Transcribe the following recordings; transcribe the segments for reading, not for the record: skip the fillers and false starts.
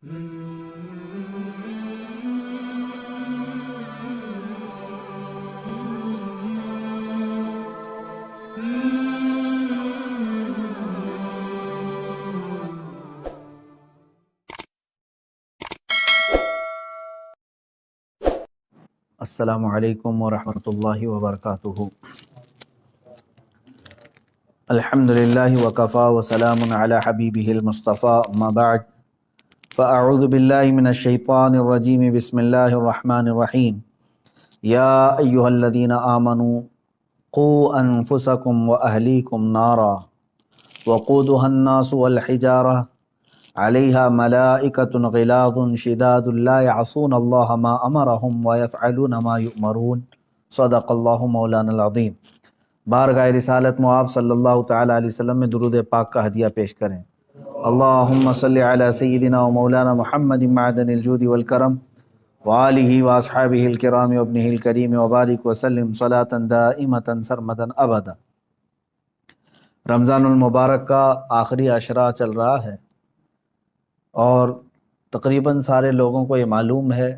السلام علیکم ورحمۃ اللہ وبرکاتہ۔ الحمدللہ وکفا وسلام علی حبیبہ المصطفیٰ، اما بعد فاعوذ باللہ من الشیطان الرجیم، بسم اللہ الرحمن الرحیم۔ یا ایہا الذین آمنوا قوا انفسکم واہلیکم نارا وقودها الناس والحجارہ علیہا ملائکۃ غلاظ شداد لا یعصون اللہ ما امرہم ویفعلون ما یؤمرون، صدق اللہ مولانا العظیم۔ بارگاہ رسالت مآب صلی اللہ تعالیٰ علیہ وسلم میں درود پاک کا ہدیہ پیش کریں۔ اللہم صلی علی سیدنا و مولانا محمد معدن الجود والکرم وآلہ واصحابہ الکرام وابنہ الکریم وبارک وسلم صلاۃ دائمۃ سرمدا ابدا۔ رمضان المبارک کا آخری عشرہ چل رہا ہے اور تقریباً سارے لوگوں کو یہ معلوم ہے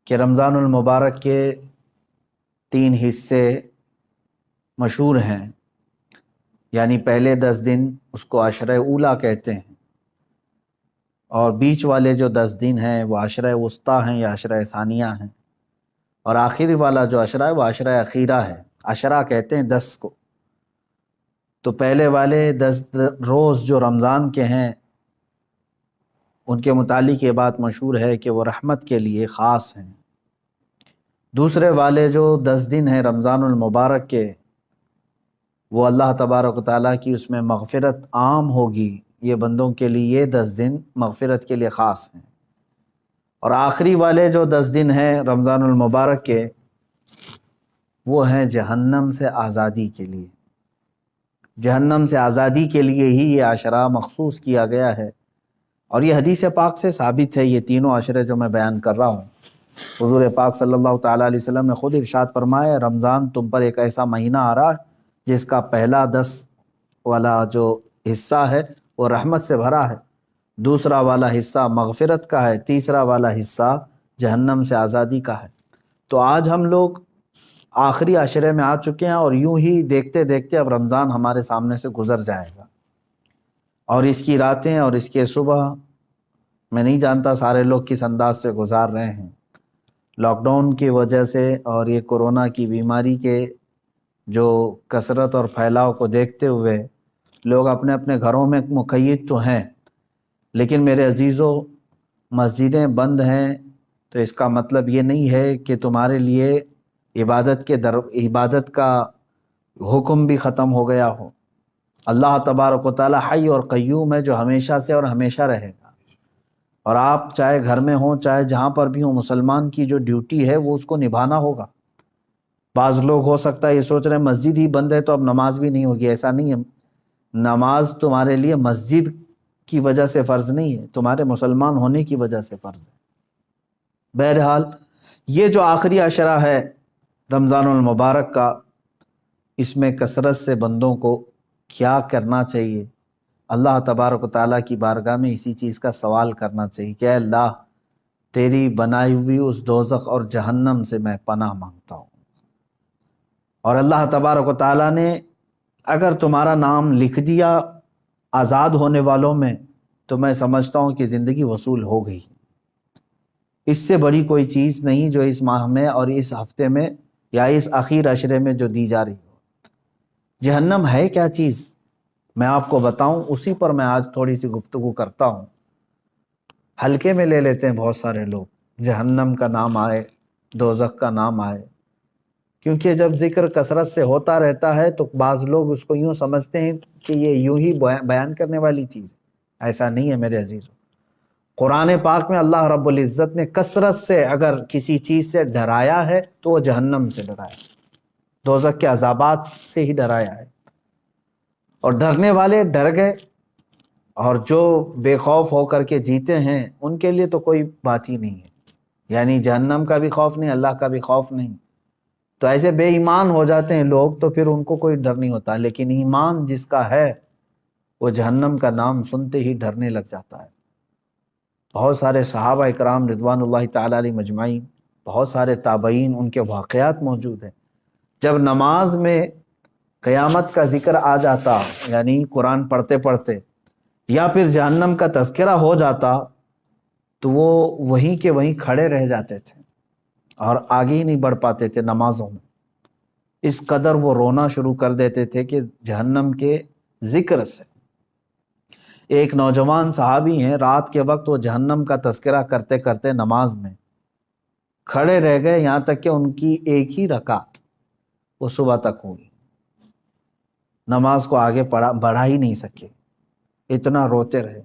کہ رمضان المبارک کے 3 حصے مشہور ہیں، یعنی پہلے 10 دن اس کو عشرہ اولیٰ کہتے ہیں، اور بیچ والے جو 10 دن ہیں وہ عشرہ وسطیٰ ہیں یا عشرہ ثانیہ ہیں، اور آخری والا جو عشرہ ہے وہ عشرہ اخیرہ ہے۔ عشرہ کہتے ہیں 10 کو۔ تو پہلے والے 10 روز جو رمضان کے ہیں ان کے متعلق یہ بات مشہور ہے کہ وہ رحمت کے لیے خاص ہیں۔ دوسرے والے جو 10 دن ہیں رمضان المبارک کے، وہ اللہ تبارک و تعالیٰ کی اس میں مغفرت عام ہوگی، یہ بندوں کے لیے یہ 10 دن مغفرت کے لیے خاص ہیں۔ اور آخری والے جو 10 دن ہیں رمضان المبارک کے، وہ ہیں جہنم سے آزادی کے لیے۔ جہنم سے آزادی کے لیے ہی یہ عشرہ مخصوص کیا گیا ہے، اور یہ حدیث پاک سے ثابت ہے۔ یہ تینوں عشرے جو میں بیان کر رہا ہوں، حضور پاک صلی اللہ تعالیٰ علیہ وسلم نے خود ارشاد فرمایا، رمضان تم پر ایک ایسا مہینہ آ رہا ہے جس کا پہلا 10 والا جو حصہ ہے وہ رحمت سے بھرا ہے، دوسرا والا حصہ مغفرت کا ہے، تیسرا والا حصہ جہنم سے آزادی کا ہے۔ تو آج ہم لوگ آخری عشرے میں آ چکے ہیں، اور یوں ہی دیکھتے دیکھتے اب رمضان ہمارے سامنے سے گزر جائے گا، اور اس کی راتیں اور اس کے صبح میں نہیں جانتا سارے لوگ کس انداز سے گزار رہے ہیں۔ لاک ڈاؤن کی وجہ سے اور یہ کورونا کی بیماری کے جو کثرت اور پھیلاؤ کو دیکھتے ہوئے لوگ اپنے اپنے گھروں میں مقید تو ہیں، لیکن میرے عزیزو، مسجدیں بند ہیں تو اس کا مطلب یہ نہیں ہے کہ تمہارے لیے عبادت کا حکم بھی ختم ہو گیا ہو۔ اللہ تبارک و تعالی حی اور قیوم ہے، جو ہمیشہ سے اور ہمیشہ رہے گا، اور آپ چاہے گھر میں ہوں چاہے جہاں پر بھی ہوں، مسلمان کی جو ڈیوٹی ہے وہ اس کو نبھانا ہوگا۔ بعض لوگ ہو سکتا ہے یہ سوچ رہے ہیں مسجد ہی بند ہے تو اب نماز بھی نہیں ہوگی۔ ایسا نہیں ہے، نماز تمہارے لیے مسجد کی وجہ سے فرض نہیں ہے، تمہارے مسلمان ہونے کی وجہ سے فرض ہے۔ بہرحال یہ جو آخری عشرہ ہے رمضان المبارک کا، اس میں کثرت سے بندوں کو کیا کرنا چاہیے؟ اللہ تبارک و تعالیٰ کی بارگاہ میں اسی چیز کا سوال کرنا چاہیے کہ اے اللہ، تیری بنائی ہوئی اس دوزخ اور جہنم سے میں پناہ مانگتا ہوں، اور اللہ تبارک و تعالیٰ نے اگر تمہارا نام لکھ دیا آزاد ہونے والوں میں تو میں سمجھتا ہوں کہ زندگی وصول ہو گئی۔ اس سے بڑی کوئی چیز نہیں جو اس ماہ میں اور اس ہفتے میں یا اس اخیر عشرے میں جو دی جا رہی ہو۔ جہنم ہے کیا چیز میں آپ کو بتاؤں، اسی پر میں آج تھوڑی سی گفتگو کرتا ہوں۔ ہلکے میں لے لیتے ہیں بہت سارے لوگ، جہنم کا نام آئے، دوزخ کا نام آئے، کیونکہ جب ذکر کثرت سے ہوتا رہتا ہے تو بعض لوگ اس کو یوں سمجھتے ہیں کہ یہ یوں ہی بیان کرنے والی چیز ہے۔ ایسا نہیں ہے میرے عزیزوں۔ قرآن پاک میں اللہ رب العزت نے کثرت سے اگر کسی چیز سے ڈرایا ہے تو وہ جہنم سے ڈرایا ہے، دوزخ کے عذابات سے ہی ڈرایا ہے، اور ڈرنے والے ڈر گئے، اور جو بے خوف ہو کر کے جیتے ہیں ان کے لیے تو کوئی بات ہی نہیں ہے، یعنی جہنم کا بھی خوف نہیں، اللہ کا بھی خوف نہیں۔ تو ایسے بے ایمان ہو جاتے ہیں لوگ تو پھر ان کو کوئی ڈر نہیں ہوتا، لیکن ایمان جس کا ہے وہ جہنم کا نام سنتے ہی ڈرنے لگ جاتا ہے۔ بہت سارے صحابہ اکرام رضوان اللہ تعالیٰ علیہ مجمعین، بہت سارے تابعین، ان کے واقعات موجود ہیں۔ جب نماز میں قیامت کا ذکر آ جاتا، یعنی قرآن پڑھتے پڑھتے، یا پھر جہنم کا تذکرہ ہو جاتا، تو وہ وہیں کے وہیں کھڑے رہ جاتے تھے اور آگے ہی نہیں بڑھ پاتے تھے نمازوں میں۔ اس قدر وہ رونا شروع کر دیتے تھے کہ جہنم کے ذکر سے۔ ایک نوجوان صحابی ہیں، رات کے وقت وہ جہنم کا تذکرہ کرتے کرتے نماز میں کھڑے رہ گئے، یہاں تک کہ ان کی ایک ہی رکعت وہ صبح تک ہوئی، نماز کو آگے بڑھا ہی نہیں سکے، اتنا روتے رہے۔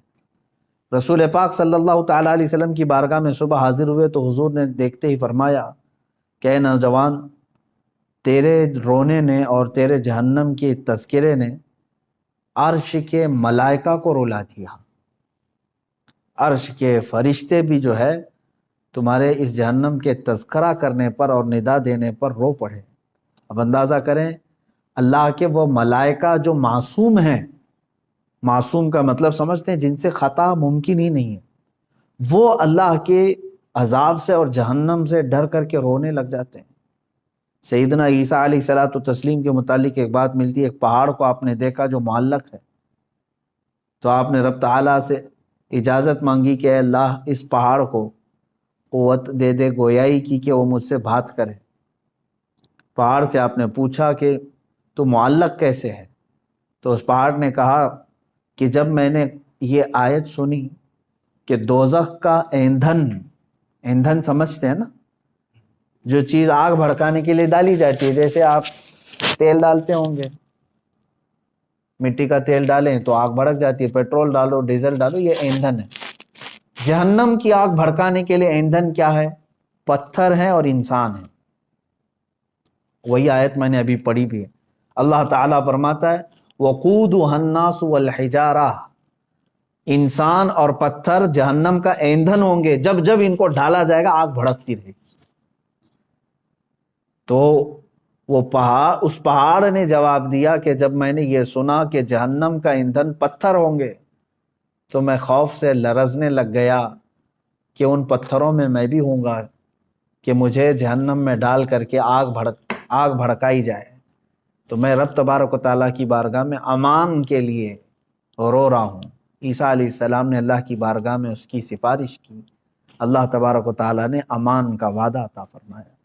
رسول پاک صلی اللہ تعالیٰ علیہ وسلم کی بارگاہ میں صبح حاضر ہوئے تو حضور نے دیکھتے ہی فرمایا کہ اے نوجوان، تیرے رونے نے اور تیرے جہنم کے تذکرے نے عرش کے ملائکہ کو رلا دیا، عرش کے فرشتے بھی جو ہے تمہارے اس جہنم کے تذکرہ کرنے پر اور ندا دینے پر رو پڑے۔ اب اندازہ کریں، اللہ کے وہ ملائکہ جو معصوم ہیں، معصوم کا مطلب سمجھتے ہیں جن سے خطا ممکن ہی نہیں ہے، وہ اللہ کے عذاب سے اور جہنم سے ڈر کر کے رونے لگ جاتے ہیں۔ سیدنا عیسیٰ علیہ الصلوۃ والتسلیم کے متعلق ایک بات ملتی ہے، ایک پہاڑ کو آپ نے دیکھا جو معلق ہے، تو آپ نے رب تعالیٰ سے اجازت مانگی کہ اے اللہ اس پہاڑ کو قوت دے دے گویائی کی کہ وہ مجھ سے بات کرے۔ پہاڑ سے آپ نے پوچھا کہ تو معلق کیسے ہے؟ تو اس پہاڑ نے کہا کہ جب میں نے یہ آیت سنی کہ دوزخ کا ایندھن سمجھتے ہیں نا، جو چیز آگ بھڑکانے کے لیے ڈالی جاتی ہے، جیسے آپ تیل ڈالتے ہوں گے، مٹی کا تیل ڈالیں تو آگ بھڑک جاتی ہے، پیٹرول ڈالو، ڈیزل ڈالو، یہ ایندھن ہے۔ جہنم کی آگ بھڑکانے کے لیے ایندھن کیا ہے؟ پتھر ہیں اور انسان ہیں۔ وہی آیت میں نے ابھی پڑھی بھی ہے۔ اللہ تعالیٰ فرماتا ہے وَقُودُهَا النَّاسُ وَالْحِجَارَةُ، انسان اور پتھر جہنم کا ایندھن ہوں گے، جب جب ان کو ڈالا جائے گا آگ بھڑکتی رہے گی۔ تو وہ اس پہاڑ نے جواب دیا کہ جب میں نے یہ سنا کہ جہنم کا ایندھن پتھر ہوں گے تو میں خوف سے لرزنے لگ گیا کہ ان پتھروں میں بھی ہوں گا کہ مجھے جہنم میں ڈال کر کے آگ بھڑکائی جائے۔ تو میں رب تبارک و تعالیٰ کی بارگاہ میں امان کے لیے رو رہا ہوں۔ عیسیٰ علیہ السلام نے اللہ کی بارگاہ میں اس کی سفارش کی، اللہ تبارک و تعالیٰ نے امان کا وعدہ عطا فرمایا۔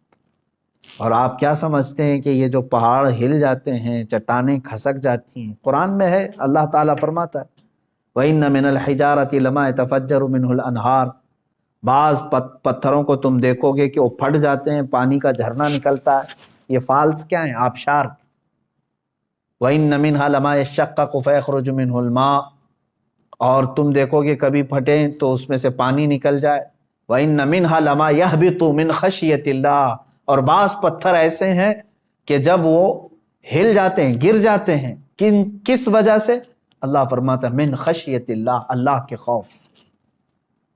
اور آپ کیا سمجھتے ہیں کہ یہ جو پہاڑ ہل جاتے ہیں، چٹانیں کھسک جاتی ہیں، قرآن میں ہے، اللہ تعالیٰ فرماتا ہے وَإِنَّ مِنَ الْحِجَارَةِ لَمَا يَتَفَجَّرُ مِنْهُ الْأَنْهَارُ، بعض پتھروں کو تم دیکھو گے کہ وہ پھٹ جاتے ہیں، پانی کا جھرنا نکلتا ہے۔ یہ فالز کیا ہیں؟ آبشار۔ وَإِنَّ مِنْهَا لَمَا يَشَّقَّقُ فَيَخْرُجُ مِنْهُ الْمَاءُ، اور تم دیکھو گے کبھی پھٹیں تو اس میں سے پانی نکل جائے۔ وَإِنَّ مِنْهَا لَمَا يَهْبِطُ مِنْ خَشْيَةِ اللَّهِ، اور بعض پتھر ایسے ہیں کہ جب وہ ہل جاتے ہیں، گر جاتے ہیں، کس وجہ سے؟ اللہ فرماتا ہے من خشیت اللہ، اللہ کے خوف سے۔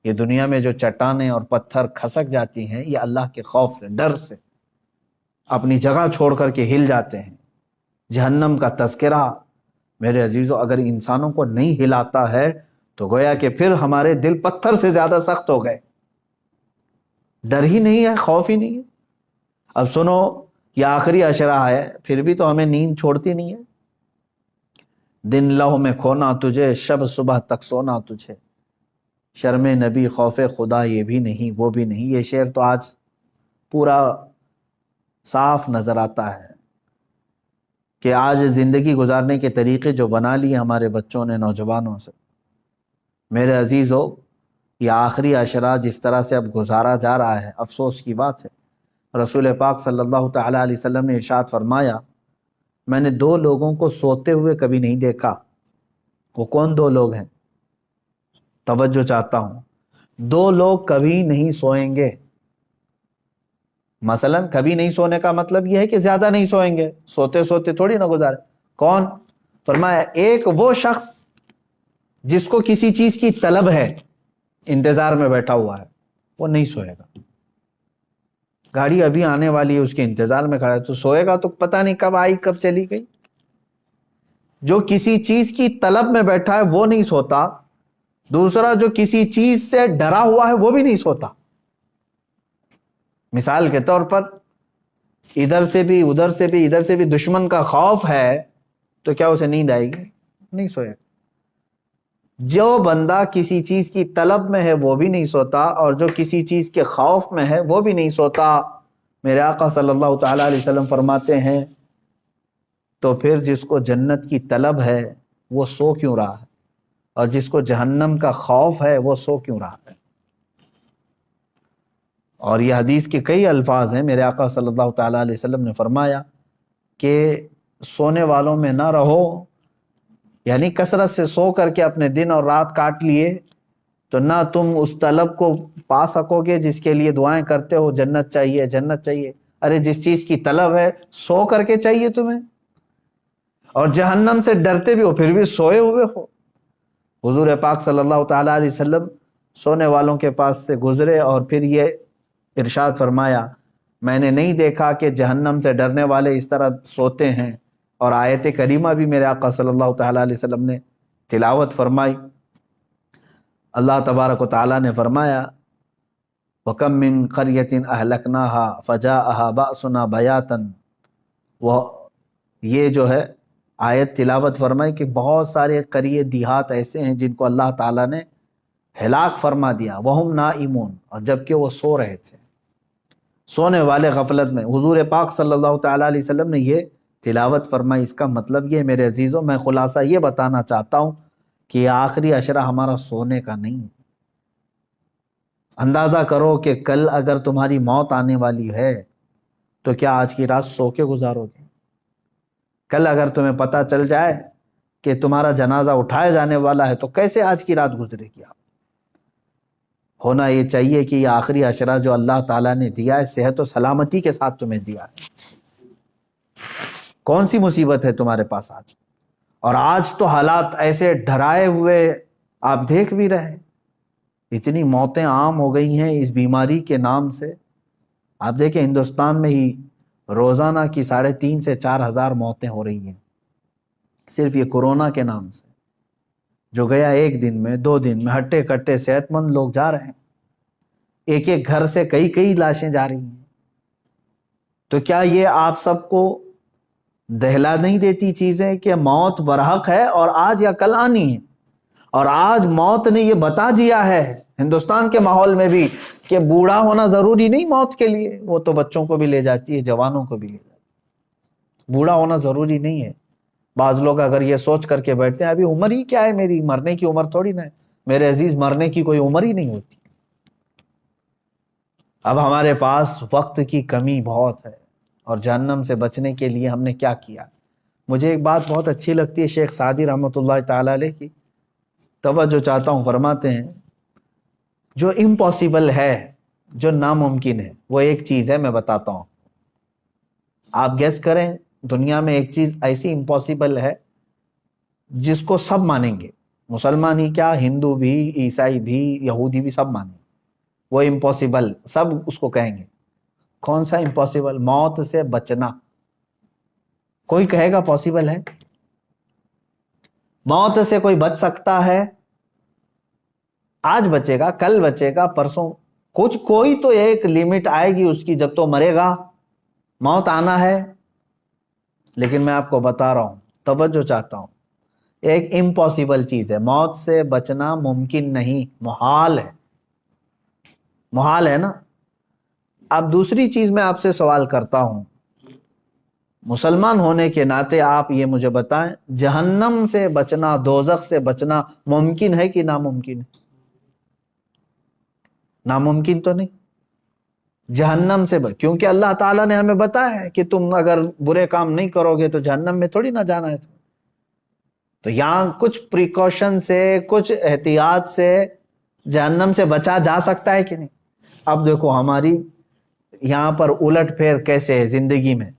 یہ دنیا میں جو چٹانیں اور پتھر کھسک جاتی ہیں، یہ اللہ کے خوف سے، ڈر سے اپنی جگہ چھوڑ کر کے ہل جاتے ہیں۔ جہنم کا تذکرہ میرے عزیزو اگر انسانوں کو نہیں ہلاتا ہے تو گویا کہ پھر ہمارے دل پتھر سے زیادہ سخت ہو گئے، ڈر ہی نہیں ہے، خوف ہی نہیں ہے۔ اب سنو، یہ آخری عشرہ ہے، پھر بھی تو ہمیں نیند چھوڑتی نہیں ہے۔ دن لہو میں کھونا تجھے، شب صبح تک سونا تجھے، شرم نبی خوف خدا یہ بھی نہیں وہ بھی نہیں۔ یہ شعر تو آج پورا صاف نظر آتا ہے کہ آج زندگی گزارنے کے طریقے جو بنا لیے ہمارے بچوں نے، نوجوانوں سے۔ میرے عزیزو، یہ آخری عشرہ جس طرح سے اب گزارا جا رہا ہے، افسوس کی بات ہے۔ رسول پاک صلی اللہ تعالیٰ علیہ وسلم نے ارشاد فرمایا میں نے دو لوگوں کو سوتے ہوئے کبھی نہیں دیکھا۔ وہ کون دو لوگ ہیں؟ توجہ چاہتا ہوں۔ دو لوگ کبھی نہیں سوئیں گے۔ مثلا کبھی نہیں سونے کا مطلب یہ ہے کہ زیادہ نہیں سوئیں گے، سوتے سوتے تھوڑی نہ گزارے۔ کون؟ فرمایا ایک وہ شخص جس کو کسی چیز کی طلب ہے، انتظار میں بیٹھا ہوا ہے، وہ نہیں سوئے گا۔ گاڑی ابھی آنے والی ہے، اس کے انتظار میں کھڑا ہے، تو سوئے گا تو پتہ نہیں کب آئی کب چلی گئی۔ جو کسی چیز کی طلب میں بیٹھا ہے وہ نہیں سوتا، دوسرا جو کسی چیز سے ڈرا ہوا ہے وہ بھی نہیں سوتا. مثال کے طور پر ادھر سے بھی ادھر سے بھی ادھر سے بھی دشمن کا خوف ہے تو کیا اسے نیند آئے گی؟ نہیں سوئے. جو بندہ کسی چیز کی طلب میں ہے وہ بھی نہیں سوتا، اور جو کسی چیز کے خوف میں ہے وہ بھی نہیں سوتا. میرے آقا صلی اللہ تعالی علیہ وسلم فرماتے ہیں تو پھر جس کو جنت کی طلب ہے وہ سو کیوں رہا ہے، اور جس کو جہنم کا خوف ہے وہ سو کیوں رہا ہے؟ اور یہ حدیث کے کئی الفاظ ہیں. میرے آقا صلی اللہ تعالی علیہ وسلم نے فرمایا کہ سونے والوں میں نہ رہو، یعنی کثرت سے سو کر کے اپنے دن اور رات کاٹ لیے تو نہ تم اس طلب کو پا سکو گے جس کے لیے دعائیں کرتے ہو، جنت چاہیے جنت چاہیے. ارے جس چیز کی طلب ہے سو کر کے چاہیے تمہیں، اور جہنم سے ڈرتے بھی ہو پھر بھی سوئے ہوئے ہو. حضور پاک صلی اللہ تعالی علیہ وسلم سونے والوں کے پاس سے گزرے اور پھر یہ ارشاد فرمایا میں نے نہیں دیکھا کہ جہنم سے ڈرنے والے اس طرح سوتے ہیں. اور آیت کریمہ بھی میرے آقا صلی اللہ تعالی علیہ وسلم نے تلاوت فرمائی. اللہ تبارک و تعالی نے فرمایا وَكَم مِّن قَرْيَةٍ أَهْلَكْنَاهَا فَجَاءَهَا بَأْسُنَا بَيَاتًا. وہ یہ جو ہے آیت تلاوت فرمائی کہ بہت سارے قریے دیہات ایسے ہیں جن کو اللہ تعالیٰ نے ہلاک فرما دیا، وَهُمْ نَائِمُونَ، اور جبکہ وہ سو رہے تھے، سونے والے غفلت میں. حضور پاک صلی اللہ تعالیٰ علیہ وسلم نے یہ تلاوت فرمائی. اس کا مطلب یہ میرے عزیزوں، میں خلاصہ یہ بتانا چاہتا ہوں کہ یہ آخری عشرہ ہمارا سونے کا نہیں ہے. اندازہ کرو کہ کل اگر تمہاری موت آنے والی ہے تو کیا آج کی رات سو کے گزارو گے؟ کل اگر تمہیں پتہ چل جائے کہ تمہارا جنازہ اٹھایا جانے والا ہے تو کیسے آج کی رات گزرے گی آپ؟ ہونا یہ چاہیے کہ یہ آخری عشرہ جو اللہ تعالیٰ نے دیا ہے صحت و سلامتی کے ساتھ تمہیں دیا ہے. کون سی مصیبت ہے تمہارے پاس آج؟ اور آج تو حالات ایسے ڈرائے ہوئے آپ دیکھ بھی رہے، اتنی موتیں عام ہو گئی ہیں اس بیماری کے نام سے. آپ دیکھیں ہندوستان میں ہی روزانہ کی 3,500 سے 4,000 موتیں ہو رہی ہیں صرف یہ کورونا کے نام سے. جو گیا ایک دن میں 2 دن میں ہٹے کٹے صحت مند لوگ جا رہے ہیں، ایک ایک گھر سے کئی لاشیں جا رہی ہیں. تو کیا یہ آپ سب کو دہلا نہیں دیتی چیزیں کہ موت برحق ہے اور آج یا کل آنی ہے؟ اور آج موت نے یہ بتا دیا ہے ہندوستان کے ماحول میں بھی کہ بوڑھا ہونا ضروری نہیں موت کے لیے. وہ تو بچوں کو بھی لے جاتی ہے، جوانوں کو بھی لے جاتی ہے. بوڑھا ہونا ضروری نہیں ہے. بعض لوگ اگر یہ سوچ کر کے بیٹھتے ہیں ابھی عمر ہی کیا ہے میری، مرنے کی عمر تھوڑی نہ ہے. میرے عزیز مرنے کی کوئی عمر ہی نہیں ہوتی. اب ہمارے پاس وقت کی کمی بہت ہے، اور جہنم سے بچنے کے لیے ہم نے کیا کیا؟ مجھے ایک بات بہت اچھی لگتی ہے شیخ سعدی رحمۃ اللہ تعالی علیہ کی، توجہ چاہتا ہوں. فرماتے ہیں جو امپاسبل ہے، جو ناممکن ہے، وہ ایک چیز ہے، میں بتاتا ہوں. آپ گیس کریں، دنیا میں ایک چیز ایسی امپاسبل ہے جس کو سب مانیں گے، مسلمان ہی کیا، ہندو بھی، عیسائی بھی، یہودی بھی، سب مانیں گے. وہ امپاسبل سب اس کو کہیں گے. کون سا امپاسبل؟ موت سے بچنا. کوئی کہے گا پاسبل ہے؟ موت سے کوئی بچ سکتا ہے؟ آج بچے گا، کل بچے گا، پرسوں کوئی تو ایک لیمٹ آئے گی اس کی، جب تو مرے گا. موت آنا ہے. لیکن میں آپ کو بتا رہا ہوں، توجہ چاہتا ہوں، ایک امپاسبل چیز ہے، موت سے بچنا ممکن نہیں، محال ہے. محال ہے نا. اب دوسری چیز میں آپ سے سوال کرتا ہوں، مسلمان ہونے کے ناطے آپ یہ مجھے بتائیں، جہنم سے بچنا، دوزخ سے بچنا ممکن ہے کہ ناممکن ہے؟ ناممکن تو نہیں. جہنم سے کیونکہ اللہ تعالیٰ نے ہمیں بتایا ہے کہ تم اگر برے کام نہیں کرو گے تو جہنم میں تھوڑی نہ جانا ہے. تو یہاں کچھ پریکاشن سے، کچھ احتیاط سے جہنم سے بچا جا سکتا ہے کہ نہیں؟ اب دیکھو ہماری یہاں پر الٹ پھیر کیسے ہے زندگی میں.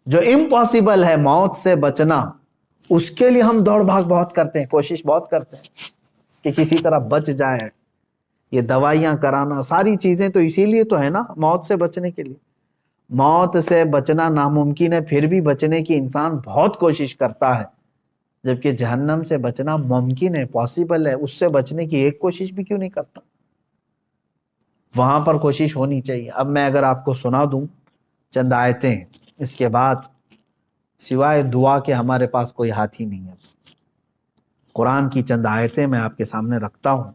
جو امپاسبل ہے موت سے بچنا، اس کے لیے ہم دوڑ بھاگ بہت کرتے ہیں، کوشش بہت کرتے ہیں کہ کسی طرح بچ جائے. یہ دوائیاں کرانا، ساری چیزیں تو اسی لیے تو ہے نا، موت سے بچنے کے لیے. موت سے بچنا ناممکن ہے، پھر بھی بچنے کی انسان بہت کوشش کرتا ہے. جبکہ جہنم سے بچنا ممکن ہے، پاسبل ہے، اس سے بچنے کی ایک کوشش بھی کیوں نہیں کرتا؟ وہاں پر کوشش ہونی چاہیے۔ اب میں اگر آپ کو سنا دوں چند آیتیں، اس کے بعد سوائے دعا کے ہمارے پاس کوئی ہاتھ ہی نہیں ہے۔ قرآن کی چند آیتیں میں آپ کے سامنے رکھتا ہوں،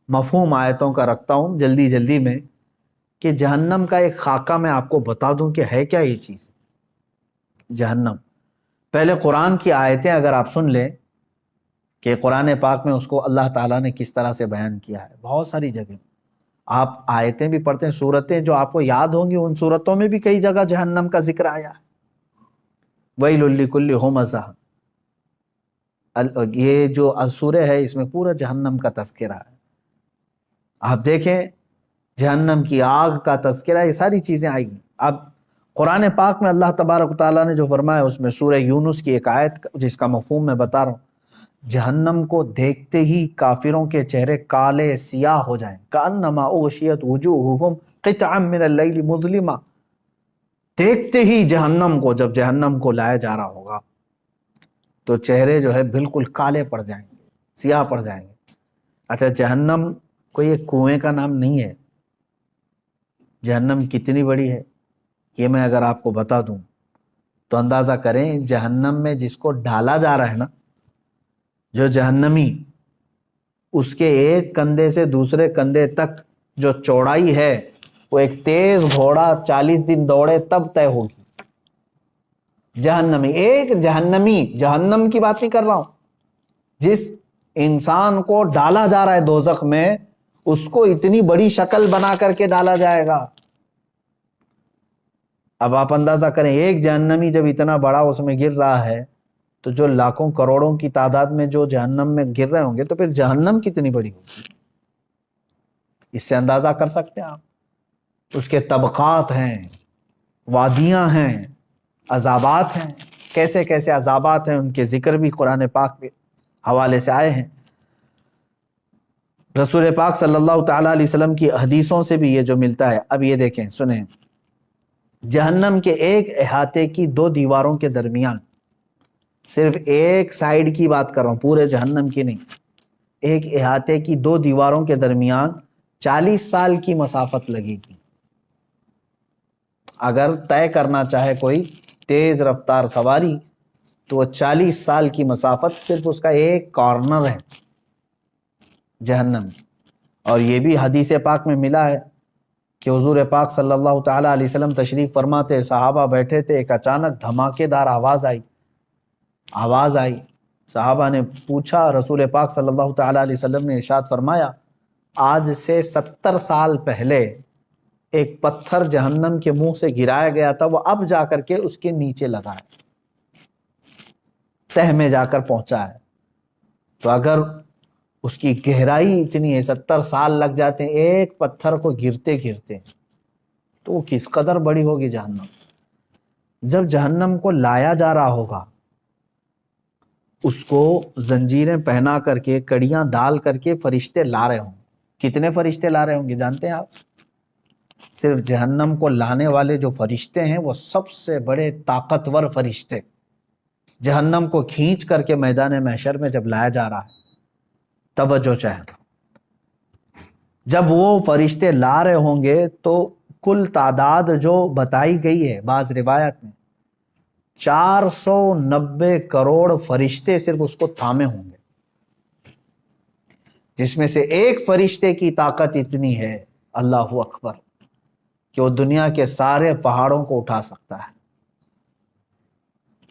مفہوم آیتوں کا رکھتا ہوں جلدی میں، کہ جہنم کا ایک خاکہ میں آپ کو بتا دوں کہ ہے کیا یہ چیز جہنم۔ پہلے قرآن کی آیتیں اگر آپ سن لیں کہ قرآن پاک میں اس کو اللہ تعالیٰ نے کس طرح سے بیان کیا ہے، بہت ساری جگہ آپ آیتیں بھی پڑھتے ہیں، سورتیں جو آپ کو یاد ہوں گی، ان سورتوں میں بھی کئی جگہ جہنم کا ذکر آیا ہے۔ وَيْلٌ لِّكُلِّ ہُمَزَةٍ، یہ جو سورہ ہے اس میں پورا جہنم کا تذکرہ ہے۔ آپ دیکھیں جہنم کی آگ کا تذکرہ، یہ ساری چیزیں آئی ہیں۔ اب قرآن پاک میں اللہ تبارک و تعالیٰ نے جو فرمایا اس میں سورہ یونس کی ایک آیت جس کا مفہوم میں بتا رہا ہوں، جہنم کو دیکھتے ہی کافروں کے چہرے کالے سیاہ ہو جائیں، کأنما اغشیت وجوہہم قطعا من اللیل مظلما، دیکھتے ہی جہنم کو، جب جہنم کو لایا جا رہا ہوگا تو چہرے جو ہے بالکل کالے پڑ جائیں گے، سیاہ پڑ جائیں گے۔ اچھا، جہنم کوئی ایک کنویں کا نام نہیں ہے۔ جہنم کتنی بڑی ہے یہ میں اگر آپ کو بتا دوں تو اندازہ کریں، جہنم میں جس کو ڈالا جا رہا ہے نا، جو جہنمی، اس کے ایک کندھے سے دوسرے کندھے تک جو چوڑائی ہے وہ ایک تیز گھوڑا 40 دن دوڑے تب طے ہوگی۔ جہنمی، ایک جہنمی، جہنم کی بات نہیں کر رہا ہوں، جس انسان کو ڈالا جا رہا ہے دوزخ میں، اس کو اتنی بڑی شکل بنا کر کے ڈالا جائے گا۔ اب آپ اندازہ کریں، ایک جہنمی جب اتنا بڑا اس میں گر رہا ہے تو جو لاکھوں کروڑوں کی تعداد میں جو جہنم میں گر رہے ہوں گے تو پھر جہنم کتنی بڑی ہوگی، اس سے اندازہ کر سکتے ہیں آپ۔ اس کے طبقات ہیں، وادیاں ہیں، عذابات ہیں، کیسے کیسے عذابات ہیں، ان کے ذکر بھی قرآن پاک کے حوالے سے آئے ہیں۔ رسول پاک صلی اللہ تعالیٰ علیہ وسلم کی حدیثوں سے بھی یہ جو ملتا ہے۔ اب یہ دیکھیں، سنیں، جہنم کے ایک احاطے کی 2 دیواروں کے درمیان، صرف ایک سائیڈ کی بات کر رہا ہوں، پورے جہنم کی نہیں، ایک احاطے کی 2 دیواروں کے درمیان 40 سال کی مسافت لگے گی۔ اگر طے کرنا چاہے کوئی تیز رفتار سواری تو وہ 40 سال کی مسافت صرف اس کا ایک کارنر ہے جہنم کی۔ اور یہ بھی حدیث پاک میں ملا ہے کہ حضور پاک صلی اللہ تعالیٰ علیہ وسلم تشریف فرما تھے، صحابہ بیٹھے تھے، ایک اچانک دھماکے دار آواز آئی۔ صحابہ نے پوچھا، رسول پاک صلی اللہ تعالیٰ علیہ وسلم نے ارشاد فرمایا، آج سے 70 سال پہلے ایک پتھر جہنم کے منہ سے گرایا گیا تھا، وہ اب جا کر کے اس کے نیچے لگا ہے، تہ میں جا کر پہنچا ہے۔ تو اگر اس کی گہرائی اتنی ہے، 70 سال لگ جاتے ہیں ایک پتھر کو گرتے تو وہ کس قدر بڑی ہوگی جہنم۔ جب جہنم کو لایا جا رہا ہوگا، اس کو زنجیریں پہنا کر کے، کڑیاں ڈال کر کے فرشتے لا رہے ہوں۔ کتنے فرشتے لا رہے ہوں گے جانتے ہیں آپ؟ صرف جہنم کو لانے والے جو فرشتے ہیں وہ سب سے بڑے طاقتور فرشتے، جہنم کو کھینچ کر کے میدان محشر میں جب لایا جا رہا ہے، توجہ چاہے، جب وہ فرشتے لا رہے ہوں گے تو کل تعداد جو بتائی گئی ہے بعض روایت میں 490 کروڑ فرشتے صرف اس کو تھامے ہوں گے، جس میں سے ایک فرشتے کی طاقت اتنی ہے، اللہ اکبر، کہ وہ دنیا کے سارے پہاڑوں کو اٹھا سکتا ہے۔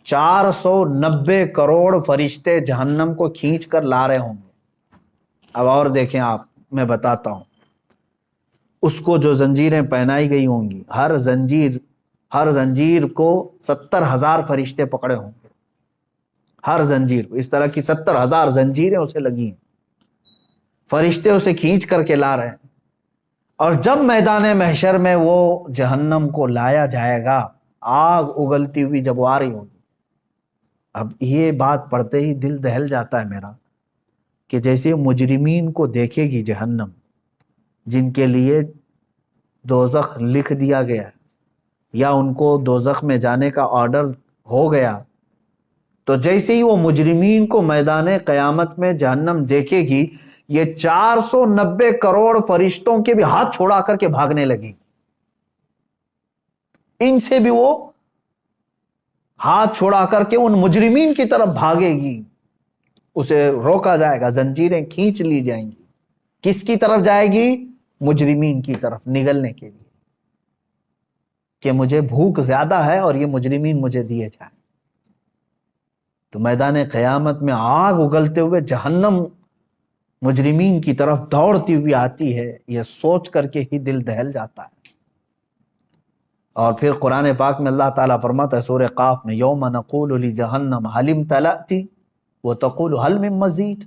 490 کروڑ فرشتے جہنم کو کھینچ کر لا رہے ہوں گے۔ اب اور دیکھیں آپ، میں بتاتا ہوں، اس کو جو زنجیریں پہنائی گئی ہوں گی، ہر زنجیر کو 70,000 فرشتے پکڑے ہوں گے، ہر زنجیر کو، اس طرح کی 70,000 زنجیریں اسے لگی ہیں، فرشتے اسے کھینچ کر کے لا رہے ہیں۔ اور جب میدان محشر میں وہ جہنم کو لایا جائے گا، آگ اگلتی ہوئی جب وہ آ رہی ہوگی، اب یہ بات پڑھتے ہی دل دہل جاتا ہے میرا، کہ جیسے مجرمین کو دیکھے گی جہنم، جن کے لیے دوزخ لکھ دیا گیا یا ان کو دوزخ میں جانے کا آرڈر ہو گیا، تو جیسے ہی وہ مجرمین کو میدان قیامت میں جہنم دیکھے گی، یہ 490 کروڑ فرشتوں کے بھی ہاتھ چھوڑا کر کے بھاگنے لگی، ان سے بھی وہ ہاتھ چھوڑا کر کے ان مجرمین کی طرف بھاگے گی، اسے روکا جائے گا، زنجیریں کھینچ لی جائیں گی۔ کس کی طرف جائے گی؟ مجرمین کی طرف نگلنے کے لیے، کہ مجھے بھوک زیادہ ہے اور یہ مجرمین مجھے دیے جائیں۔ تو میدان قیامت میں آگ اگلتے ہوئے جہنم مجرمین کی طرف دوڑتی ہوئی آتی ہے، یہ سوچ کر کے ہی دل دہل جاتا ہے۔ اور پھر قرآن پاک میں اللہ تعالیٰ فرماتا ہے سورہ قاف میں، یوم نقول لجہنم هل امتلأت وتقول هل من مزید۔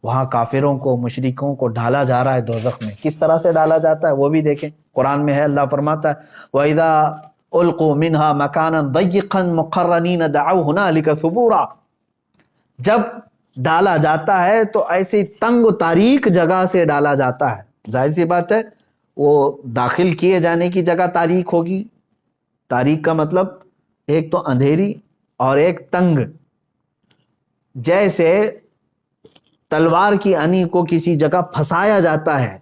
وہاں کافروں کو، مشرکوں کو ڈالا جا رہا ہے دوزخ میں۔ کس طرح سے ڈالا جاتا ہے وہ بھی دیکھیں، قرآن میں ہے، اللہ فرماتا ہے وَإِذَا أُلْقُوا مِنْهَا مَكَانًا ضَيِّقًا مُقَرَّنِينَ دَعَوْا هُنَالِكَ ثُبُورًا۔ جب ڈالا جاتا ہے تو ایسی تنگ و تاریک جگہ سے ڈالا جاتا ہے، ظاہر سی بات ہے وہ داخل کیے جانے کی جگہ تاریک ہوگی۔ تاریک کا مطلب ایک تو اندھیری اور ایک تنگ، جیسے تلوار کی انی کو کسی جگہ پھنسایا جاتا ہے،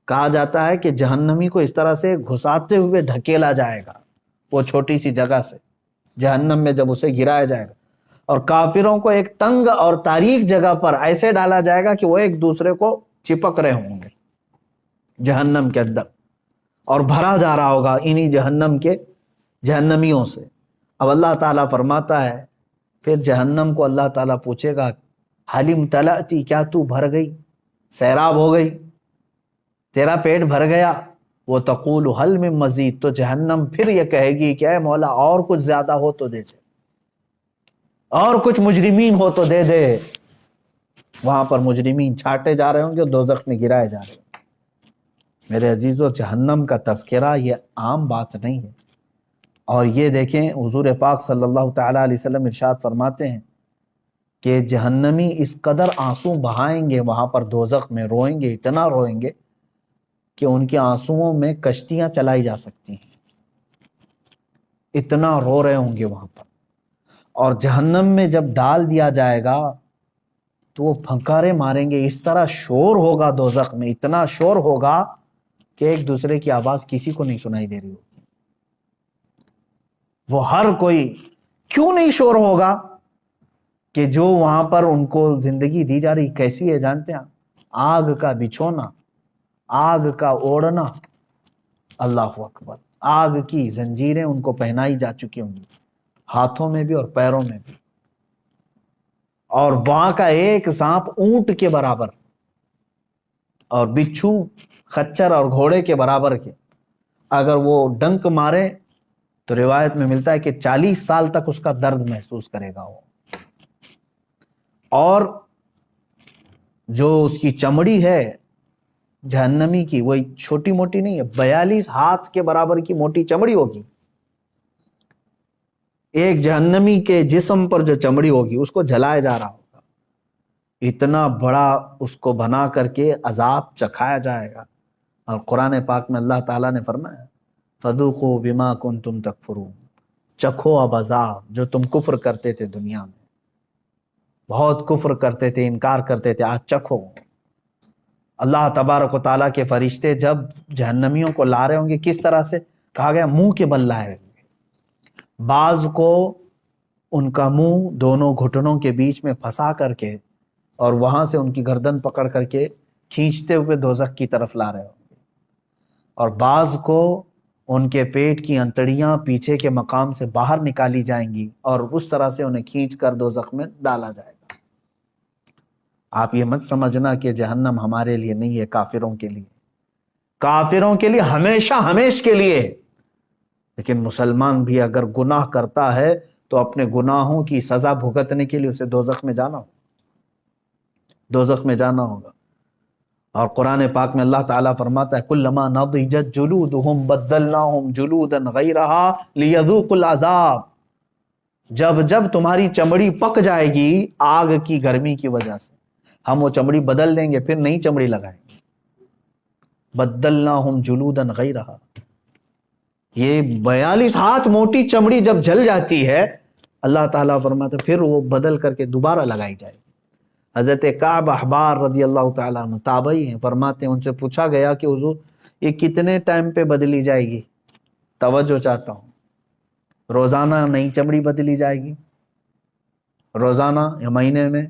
کہا جاتا ہے کہ جہنمی کو اس طرح سے گھساتے ہوئے ڈھکیلا جائے گا، وہ چھوٹی سی جگہ سے جہنم میں جب اسے گرایا جائے گا، اور کافروں کو ایک تنگ اور تاریک جگہ پر ایسے ڈالا جائے گا کہ وہ ایک دوسرے کو چپک رہے ہوں گے جہنم کے اندر، اور بھرا جا رہا ہوگا انہی جہنم کے جہنمیوں سے۔ اب اللہ تعالیٰ فرماتا ہے پھر جہنم کو اللہ تعالیٰ پوچھے گا حل امتلأتی، کیا تو بھر گئی، سیراب ہو گئی، تیرا پیٹ بھر گیا؟ وہ تقول حل من مزید، تو جہنم پھر یہ کہے گی کہ اے مولا اور کچھ زیادہ ہو تو دے دے، اور کچھ مجرمین ہو تو دے دے۔ وہاں پر مجرمین چھاٹے جا رہے ہوں گے، دوزخ میں گرائے جا رہے ہوں گے۔ میرے عزیزو، جہنم کا تذکرہ یہ عام بات نہیں ہے۔ اور یہ دیکھیں حضور پاک صلی اللہ تعالیٰ علیہ وسلم ارشاد فرماتے ہیں کہ جہنمی اس قدر آنسو بہائیں گے وہاں پر دوزخ میں، روئیں گے، اتنا روئیں گے کہ ان کے آنسوؤں میں کشتیاں چلائی جا سکتی ہیں، اتنا رو رہے ہوں گے وہاں پر۔ اور جہنم میں جب ڈال دیا جائے گا تو وہ پھنکارے ماریں گے، اس طرح شور ہوگا دوزخ میں، اتنا شور ہوگا کہ ایک دوسرے کی آواز کسی کو نہیں سنائی دے رہی ہوگی۔ وہ ہر کوئی، کیوں نہیں شور ہوگا؟ کہ جو وہاں پر ان کو زندگی دی جا رہی کیسی ہے جانتے ہیں؟ آگ کا بچھونا، آگ کا اوڑھنا، اللہ اکبر، آگ کی زنجیریں ان کو پہنائی جا چکی ہوں گی، ہاتھوں میں بھی اور پیروں میں بھی۔ اور وہاں کا ایک سانپ اونٹ کے برابر، اور بچھو خچر اور گھوڑے کے برابر کے، اگر وہ ڈنک مارے تو روایت میں ملتا ہے کہ 40 سال تک اس کا درد محسوس کرے گا وہ۔ اور جو اس کی چمڑی ہے جہنمی کی، وہ چھوٹی موٹی نہیں ہے، 42 ہاتھ کے برابر کی موٹی چمڑی ہوگی۔ ایک جہنمی کے جسم پر جو چمڑی ہوگی اس کو جلایا جا رہا ہوگا، اتنا بڑا اس کو بنا کر کے عذاب چکھایا جائے گا۔ اور قرآن پاک میں اللہ تعالیٰ نے فرمایا فَذُوقُوا بِمَا كُنْتُمْ تَكْفُرُونَ، چکھو اب عذاب جو تم کفر کرتے تھے دنیا میں، بہت کفر کرتے تھے، انکار کرتے تھے، آج چکھو۔ اللہ تبارک و تعالیٰ کے فرشتے جب جہنمیوں کو لا رہے ہوں گے، کس طرح سے کہا گیا؟ منہ کے بل لائے ہوں گے۔ بعض کو ان کا منہ دونوں گھٹنوں کے بیچ میں پھنسا کر کے اور وہاں سے ان کی گردن پکڑ کر کے کھینچتے ہوئے دوزخ کی طرف لا رہے ہوں گے، اور بعض کو ان کے پیٹ کی انتڑیاں پیچھے کے مقام سے باہر نکالی جائیں گی اور اس طرح سے انہیں کھینچ کر دوزخ میں ڈالا جائے گا۔ آپ یہ مت سمجھنا کہ جہنم ہمارے لیے نہیں ہے، کافروں کے لیے، کافروں کے لیے ہمیشہ ہمیش کے لیے۔ لیکن مسلمان بھی اگر گناہ کرتا ہے تو اپنے گناہوں کی سزا بھگتنے کے لیے اسے دوزخ میں جانا ہوگا، دوزخ میں جانا ہوگا۔ اور قرآن پاک میں اللہ تعالیٰ فرماتا ہے کلما نضجت جلودہم بدلناہم جلودا غیرہا لیذوقوا العذاب، جب جب تمہاری چمڑی پک جائے گی آگ کی گرمی کی وجہ سے، ہم وہ چمڑی بدل دیں گے، پھر نئی چمڑی لگائیں گے۔ بدلناہم جلودا غیرہا، یہ 42 ہاتھ موٹی چمڑی جب جل جاتی ہے، اللہ تعالیٰ فرماتے پھر وہ بدل کر کے دوبارہ لگائی جائے گی۔ حضرت کعب احبار رضی اللہ تعالیٰ عنہ تابعی ہیں، فرماتے ہیں ان سے پوچھا گیا کہ حضور یہ کتنے ٹائم پہ بدلی جائے گی؟ توجہ چاہتا ہوں، روزانہ نئی چمڑی بدلی جائے گی روزانہ یا مہینے میں؟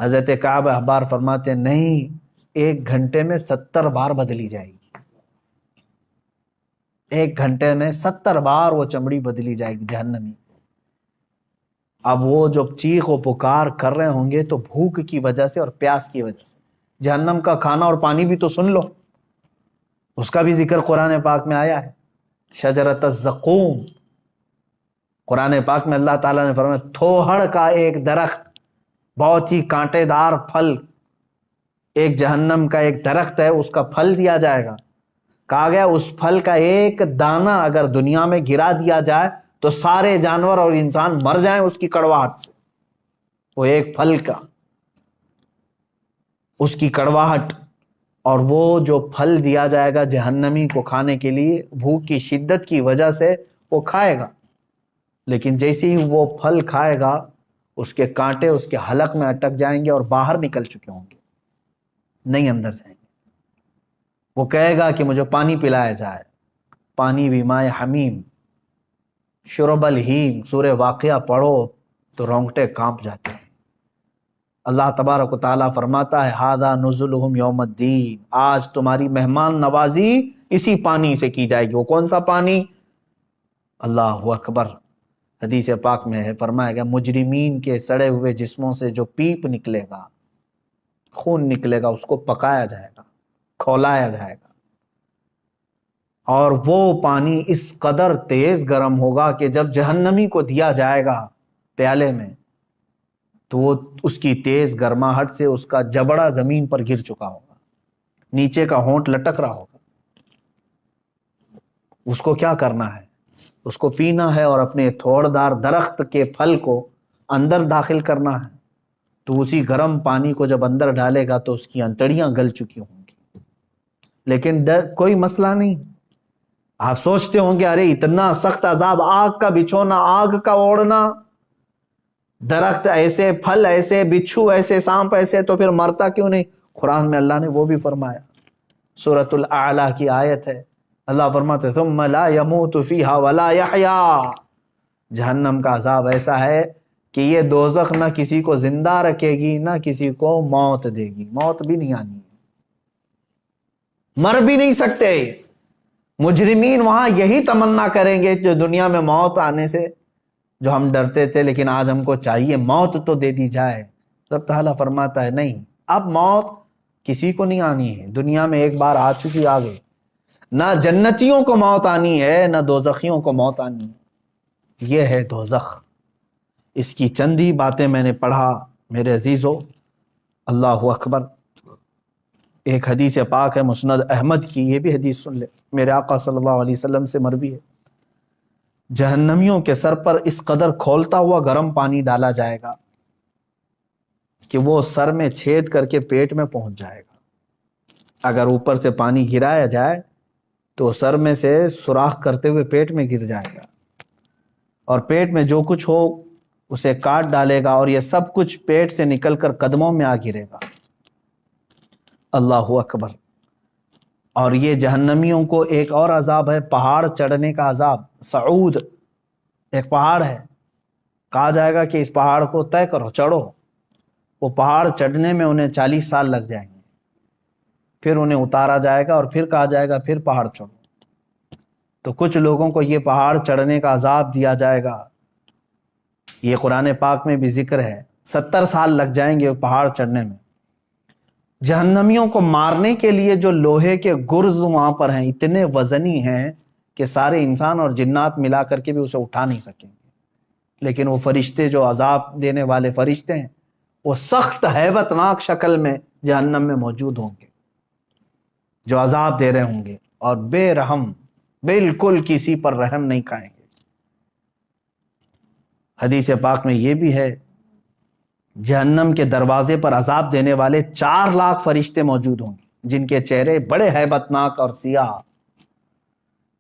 حضرت کعب احبار فرماتے ہیں نہیں، 1 گھنٹے میں 70 بار بدلی جائے گی، 1 گھنٹے میں 70 بار وہ چمڑی بدلی جائے گی جہنمی۔ اب وہ جو چیخ و پکار کر رہے ہوں گے تو بھوک کی وجہ سے اور پیاس کی وجہ سے۔ جہنم کا کھانا اور پانی بھی تو سن لو، اس کا بھی ذکر قرآن پاک میں آیا ہے، شجرۃ الزقوم۔ قرآن پاک میں اللہ تعالیٰ نے فرمایا تھوہڑ کا ایک درخت، بہت ہی کانٹے دار پھل، ایک جہنم کا ایک درخت ہے، اس کا پھل دیا جائے گا۔ کہا گیا اس پھل کا ایک دانہ اگر دنیا میں گرا دیا جائے تو سارے جانور اور انسان مر جائیں اس کی کڑواہٹ سے۔ وہ ایک پھل کا، اس کی کڑواہٹ، اور وہ جو پھل دیا جائے گا جہنمی کو کھانے کے لیے، بھوک کی شدت کی وجہ سے وہ کھائے گا، لیکن جیسے ہی وہ پھل کھائے گا اس کے کانٹے اس کے حلق میں اٹک جائیں گے اور باہر نکل چکے ہوں گے، نہیں اندر جائیں گے۔ وہ کہے گا کہ مجھے پانی پلایا جائے، پانی بھی مائے حمیم، شرب الہیم۔ سورہ واقعہ پڑھو تو رونگٹے کانپ جاتے ہیں۔ اللہ تبارک و تعالیٰ فرماتا ہے ھذا نزلہم یوم الدین، آج تمہاری مہمان نوازی اسی پانی سے کی جائے گی۔ وہ کون سا پانی؟ اللہ اکبر، حدیث پاک میں ہے، فرمایا گیا مجرمین کے سڑے ہوئے جسموں سے جو پیپ نکلے گا، خون نکلے گا، اس کو پکایا جائے گا، کھولایا جائے گا، اور وہ پانی اس قدر تیز گرم ہوگا کہ جب جہنمی کو دیا جائے گا پیالے میں تو وہ اس کی تیز گرماہٹ سے اس کا جبڑا زمین پر گر چکا ہوگا، نیچے کا ہونٹ لٹک رہا ہوگا۔ اس کو کیا کرنا ہے؟ اس کو پینا ہے اور اپنے تھوڑدار درخت کے پھل کو اندر داخل کرنا ہے۔ تو اسی گرم پانی کو جب اندر ڈالے گا تو اس کی انتڑیاں گل چکی ہوں گی، لیکن کوئی مسئلہ نہیں۔ آپ سوچتے ہوں گے ارے اتنا سخت عذاب، آگ کا بچھونا، آگ کا اوڑھنا، درخت ایسے، پھل ایسے، بچھو ایسے، سانپ ایسے، تو پھر مرتا کیوں نہیں؟ قرآن میں اللہ نے وہ بھی فرمایا، سورۃ الاعلیٰ کی آیت ہے، اللہ فرماتے ثم لا يموت فيها ولا يحيا۔ جہنم کا عذاب ایسا ہے کہ یہ دوزخ نہ کسی کو زندہ رکھے گی نہ کسی کو موت دے گی، موت بھی نہیں آنی، مر بھی نہیں سکتے۔ مجرمین وہاں یہی تمنا کریں گے جو دنیا میں موت آنے سے جو ہم ڈرتے تھے، لیکن آج ہم کو چاہیے موت تو دے دی جائے۔ رب تعالیٰ فرماتا ہے نہیں، اب موت کسی کو نہیں آنی ہے، دنیا میں ایک بار آ چکی، آ گئی۔ نہ جنتیوں کو موت آنی ہے نہ دوزخیوں کو موت آنی ہے، یہ ہے دوزخ۔ اس کی چند ہی باتیں میں نے پڑھا میرے عزیزو، اللہ اکبر۔ ایک حدیث پاک ہے مسند احمد کی، یہ بھی حدیث سن لے، میرے آقا صلی اللہ علیہ وسلم سے مروی ہے، جہنمیوں کے سر پر اس قدر کھولتا ہوا گرم پانی ڈالا جائے گا کہ وہ سر میں چھید کر کے پیٹ میں پہنچ جائے گا۔ اگر اوپر سے پانی گرایا جائے تو سر میں سے سوراخ کرتے ہوئے پیٹ میں گر جائے گا، اور پیٹ میں جو کچھ ہو اسے کاٹ ڈالے گا، اور یہ سب کچھ پیٹ سے نکل کر قدموں میں آ گرے گا۔ اللہ اکبر۔ اور یہ جہنمیوں کو ایک اور عذاب ہے، پہاڑ چڑھنے کا عذاب۔ صعود ایک پہاڑ ہے، کہا جائے گا کہ اس پہاڑ کو طے کرو، چڑھو۔ وہ پہاڑ چڑھنے میں انہیں 40 سال لگ جائیں گے، پھر انہیں اتارا جائے گا اور پھر کہا جائے گا پھر پہاڑ چڑھو۔ تو کچھ لوگوں کو یہ پہاڑ چڑھنے کا عذاب دیا جائے گا، یہ قرآن پاک میں بھی ذکر ہے، 70 سال لگ جائیں گے پہاڑ چڑھنے میں۔ جہنمیوں کو مارنے کے لیے جو لوہے کے گرز وہاں پر ہیں اتنے وزنی ہیں کہ سارے انسان اور جنات ملا کر کے بھی اسے اٹھا نہیں سکیں گے، لیکن وہ فرشتے جو عذاب دینے والے فرشتے ہیں وہ سخت ہیبت ناک شکل میں جہنم میں موجود ہوں گے، جو عذاب دے رہے ہوں گے، اور بے رحم، بالکل کسی پر رحم نہیں کھائیں گے۔ حدیث پاک میں یہ بھی ہے جہنم کے دروازے پر عذاب دینے والے 4 لاکھ فرشتے موجود ہوں گے، جن کے چہرے بڑے ہیبت ناک اور سیاہ،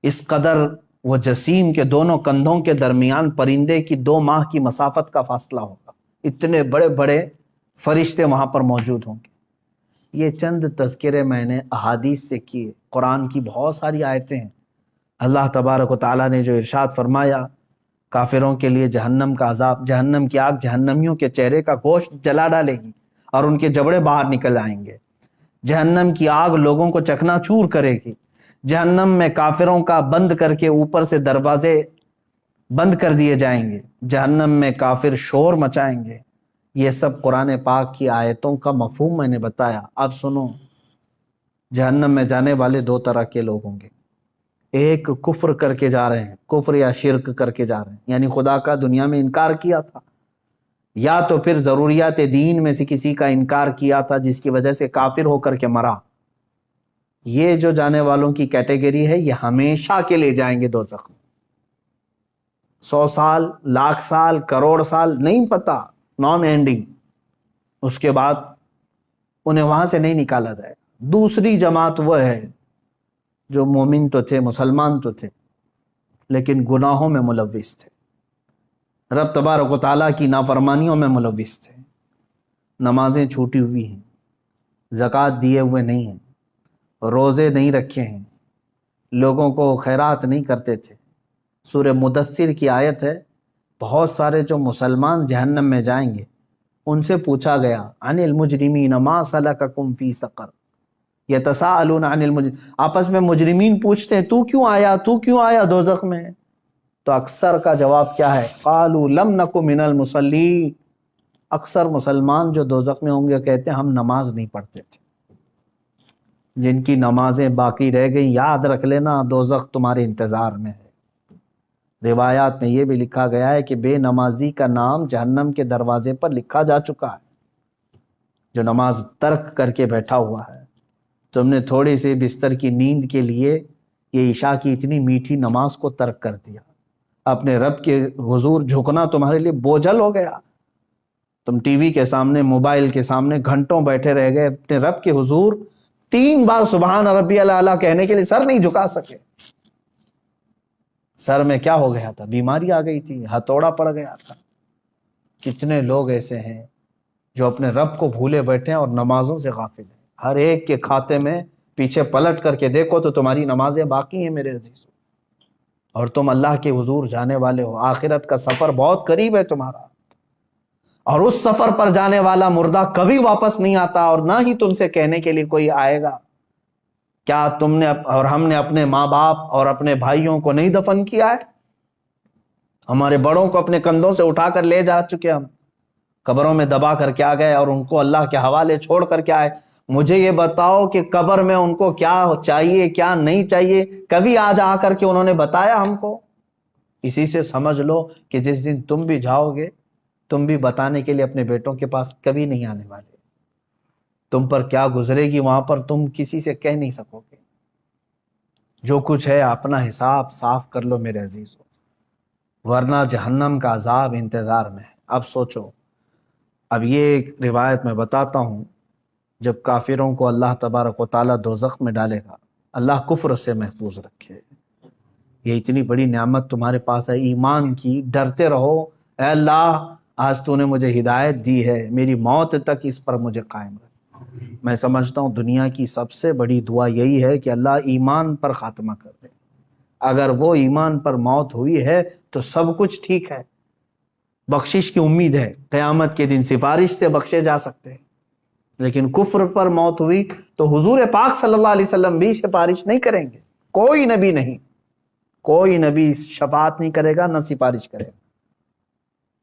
اس قدر وہ جسیم کے دونوں کندھوں کے درمیان پرندے کی 2 ماہ کی مسافت کا فاصلہ ہوگا، اتنے بڑے بڑے فرشتے وہاں پر موجود ہوں گے۔ یہ چند تذکرے میں نے احادیث سے کیے، قرآن کی بہت ساری آیتیں ہیں۔ اللہ تبارک و تعالیٰ نے جو ارشاد فرمایا کافروں کے لیے جہنم کا عذاب، جہنم کی آگ جہنمیوں کے چہرے کا گوشت جلا ڈالے گی اور ان کے جبڑے باہر نکل آئیں گے۔ جہنم کی آگ لوگوں کو چکنا چور کرے گی۔ جہنم میں کافروں کا بند کر کے اوپر سے دروازے بند کر دیے جائیں گے۔ جہنم میں کافر شور مچائیں گے۔ یہ سب قرآن پاک کی آیتوں کا مفہوم میں نے بتایا۔ اب سنو، جہنم میں جانے والے 2 طرح کے لوگ ہوں گے۔ ایک کفر کر کے جا رہے ہیں، کفر یا شرک کر کے جا رہے ہیں، یعنی خدا کا دنیا میں انکار کیا تھا، یا تو پھر ضروریات دین میں سے کسی کا انکار کیا تھا جس کی وجہ سے کافر ہو کر کے مرا۔ یہ جو جانے والوں کی کیٹیگری ہے، یہ ہمیشہ کے لیے جائیں گے دوزخ میں۔ 100 سال، لاکھ سال، کروڑ سال، نہیں پتا، نان اینڈنگ۔ اس کے بعد انہیں وہاں سے نہیں نکالا جائے۔ دوسری جماعت وہ ہے جو مومن تو تھے، مسلمان تو تھے، لیکن گناہوں میں ملوث تھے، رب تبارک و تعالیٰ کی نافرمانیوں میں ملوث تھے، نمازیں چھوٹی ہوئی ہیں، زکوٰۃ دیے ہوئے نہیں ہیں، روزے نہیں رکھے ہیں، لوگوں کو خیرات نہیں کرتے تھے۔ سورہ مدثر کی آیت ہے، بہت سارے جو مسلمان جہنم میں جائیں گے ان سے پوچھا گیا عن المجرمین ما سلککم فی سقر یتساءلون عن المجرمین، آپس میں مجرمین پوچھتے ہیں تو کیوں آیا دوزخ میں؟ تو اکثر کا جواب کیا ہے؟ قالوا لم نک من المصلین۔ اکثر مسلمان جو دوزخ میں ہوں گے کہتے ہیں ہم نماز نہیں پڑھتے تھے۔ جن کی نمازیں باقی رہ گئی، یاد رکھ لینا دوزخ تمہارے انتظار میں ہے۔ روایات میں یہ بھی لکھا گیا ہے کہ بے نمازی کا نام جہنم کے دروازے پر لکھا جا چکا ہے۔ جو نماز ترک کر کے بیٹھا ہوا ہے، تم نے تھوڑی سی بستر کی نیند کے لیے یہ عشاء کی اتنی میٹھی نماز کو ترک کر دیا، اپنے رب کے حضور جھکنا تمہارے لیے بوجھل ہو گیا۔ تم ٹی وی کے سامنے، موبائل کے سامنے گھنٹوں بیٹھے رہ گئے، اپنے رب کے حضور 3 بار سبحان ربی الاعلیٰ کہنے کے لیے سر نہیں جھکا سکے۔ سر میں کیا ہو گیا تھا؟ بیماری آ گئی تھی، ہتھوڑا پڑ گیا تھا۔ کتنے لوگ ایسے ہیں جو اپنے رب کو بھولے بیٹھے ہیں اور نمازوں سے غافل ہیں۔ ہر ایک کے کھاتے میں پیچھے پلٹ کر کے دیکھو تو تمہاری نمازیں باقی ہیں میرے عزیزو، اور تم اللہ کے حضور جانے والے ہو۔ آخرت کا سفر بہت قریب ہے تمہارا، اور اس سفر پر جانے والا مردہ کبھی واپس نہیں آتا، اور نہ ہی تم سے کہنے کے لیے کوئی آئے گا کیا تم نے اور ہم نے اپنے ماں باپ اور اپنے بھائیوں کو نہیں دفن کیا ہے؟ ہمارے بڑوں کو اپنے کندھوں سے اٹھا کر لے جا چکے، ہم قبروں میں دبا کر کے آ گئے اور ان کو اللہ کے حوالے چھوڑ کر کے آئے۔ مجھے یہ بتاؤ کہ قبر میں ان کو کیا چاہیے کیا نہیں چاہیے، کبھی آج آ کر کے انہوں نے بتایا ہم کو؟ اسی سے سمجھ لو کہ جس دن تم بھی جاؤ گے، تم بھی بتانے کے لیے اپنے بیٹوں کے پاس کبھی نہیں آنے والے۔ تم پر کیا گزرے گی وہاں پر تم کسی سے کہہ نہیں سکو گے۔ جو کچھ ہے اپنا حساب صاف کر لو میرے عزیزو، ورنہ جہنم کا عذاب انتظار میں ہے۔ اب سوچو، اب یہ ایک روایت میں بتاتا ہوں، جب کافروں کو اللہ تبارک و تعالیٰ دوزخ میں ڈالے گا، اللہ کفر سے محفوظ رکھے۔ یہ اتنی بڑی نعمت تمہارے پاس ہے ایمان کی، ڈرتے رہو، اے اللہ آج تو نے مجھے ہدایت دی ہے، میری موت تک اس پر مجھے قائم رکھ۔ میں سمجھتا ہوں دنیا کی سب سے بڑی دعا یہی ہے کہ اللہ ایمان پر خاتمہ کر دے۔ اگر وہ ایمان پر موت ہوئی ہے تو سب کچھ ٹھیک ہے، بخشش کی امید ہے، قیامت کے دن سفارش سے بخشے جا سکتے ہیں۔ لیکن کفر پر موت ہوئی تو حضور پاک صلی اللہ علیہ وسلم بھی سفارش نہیں کریں گے، کوئی نبی نہیں، کوئی نبی شفاعت نہیں کرے گا، نہ سفارش کرے گا۔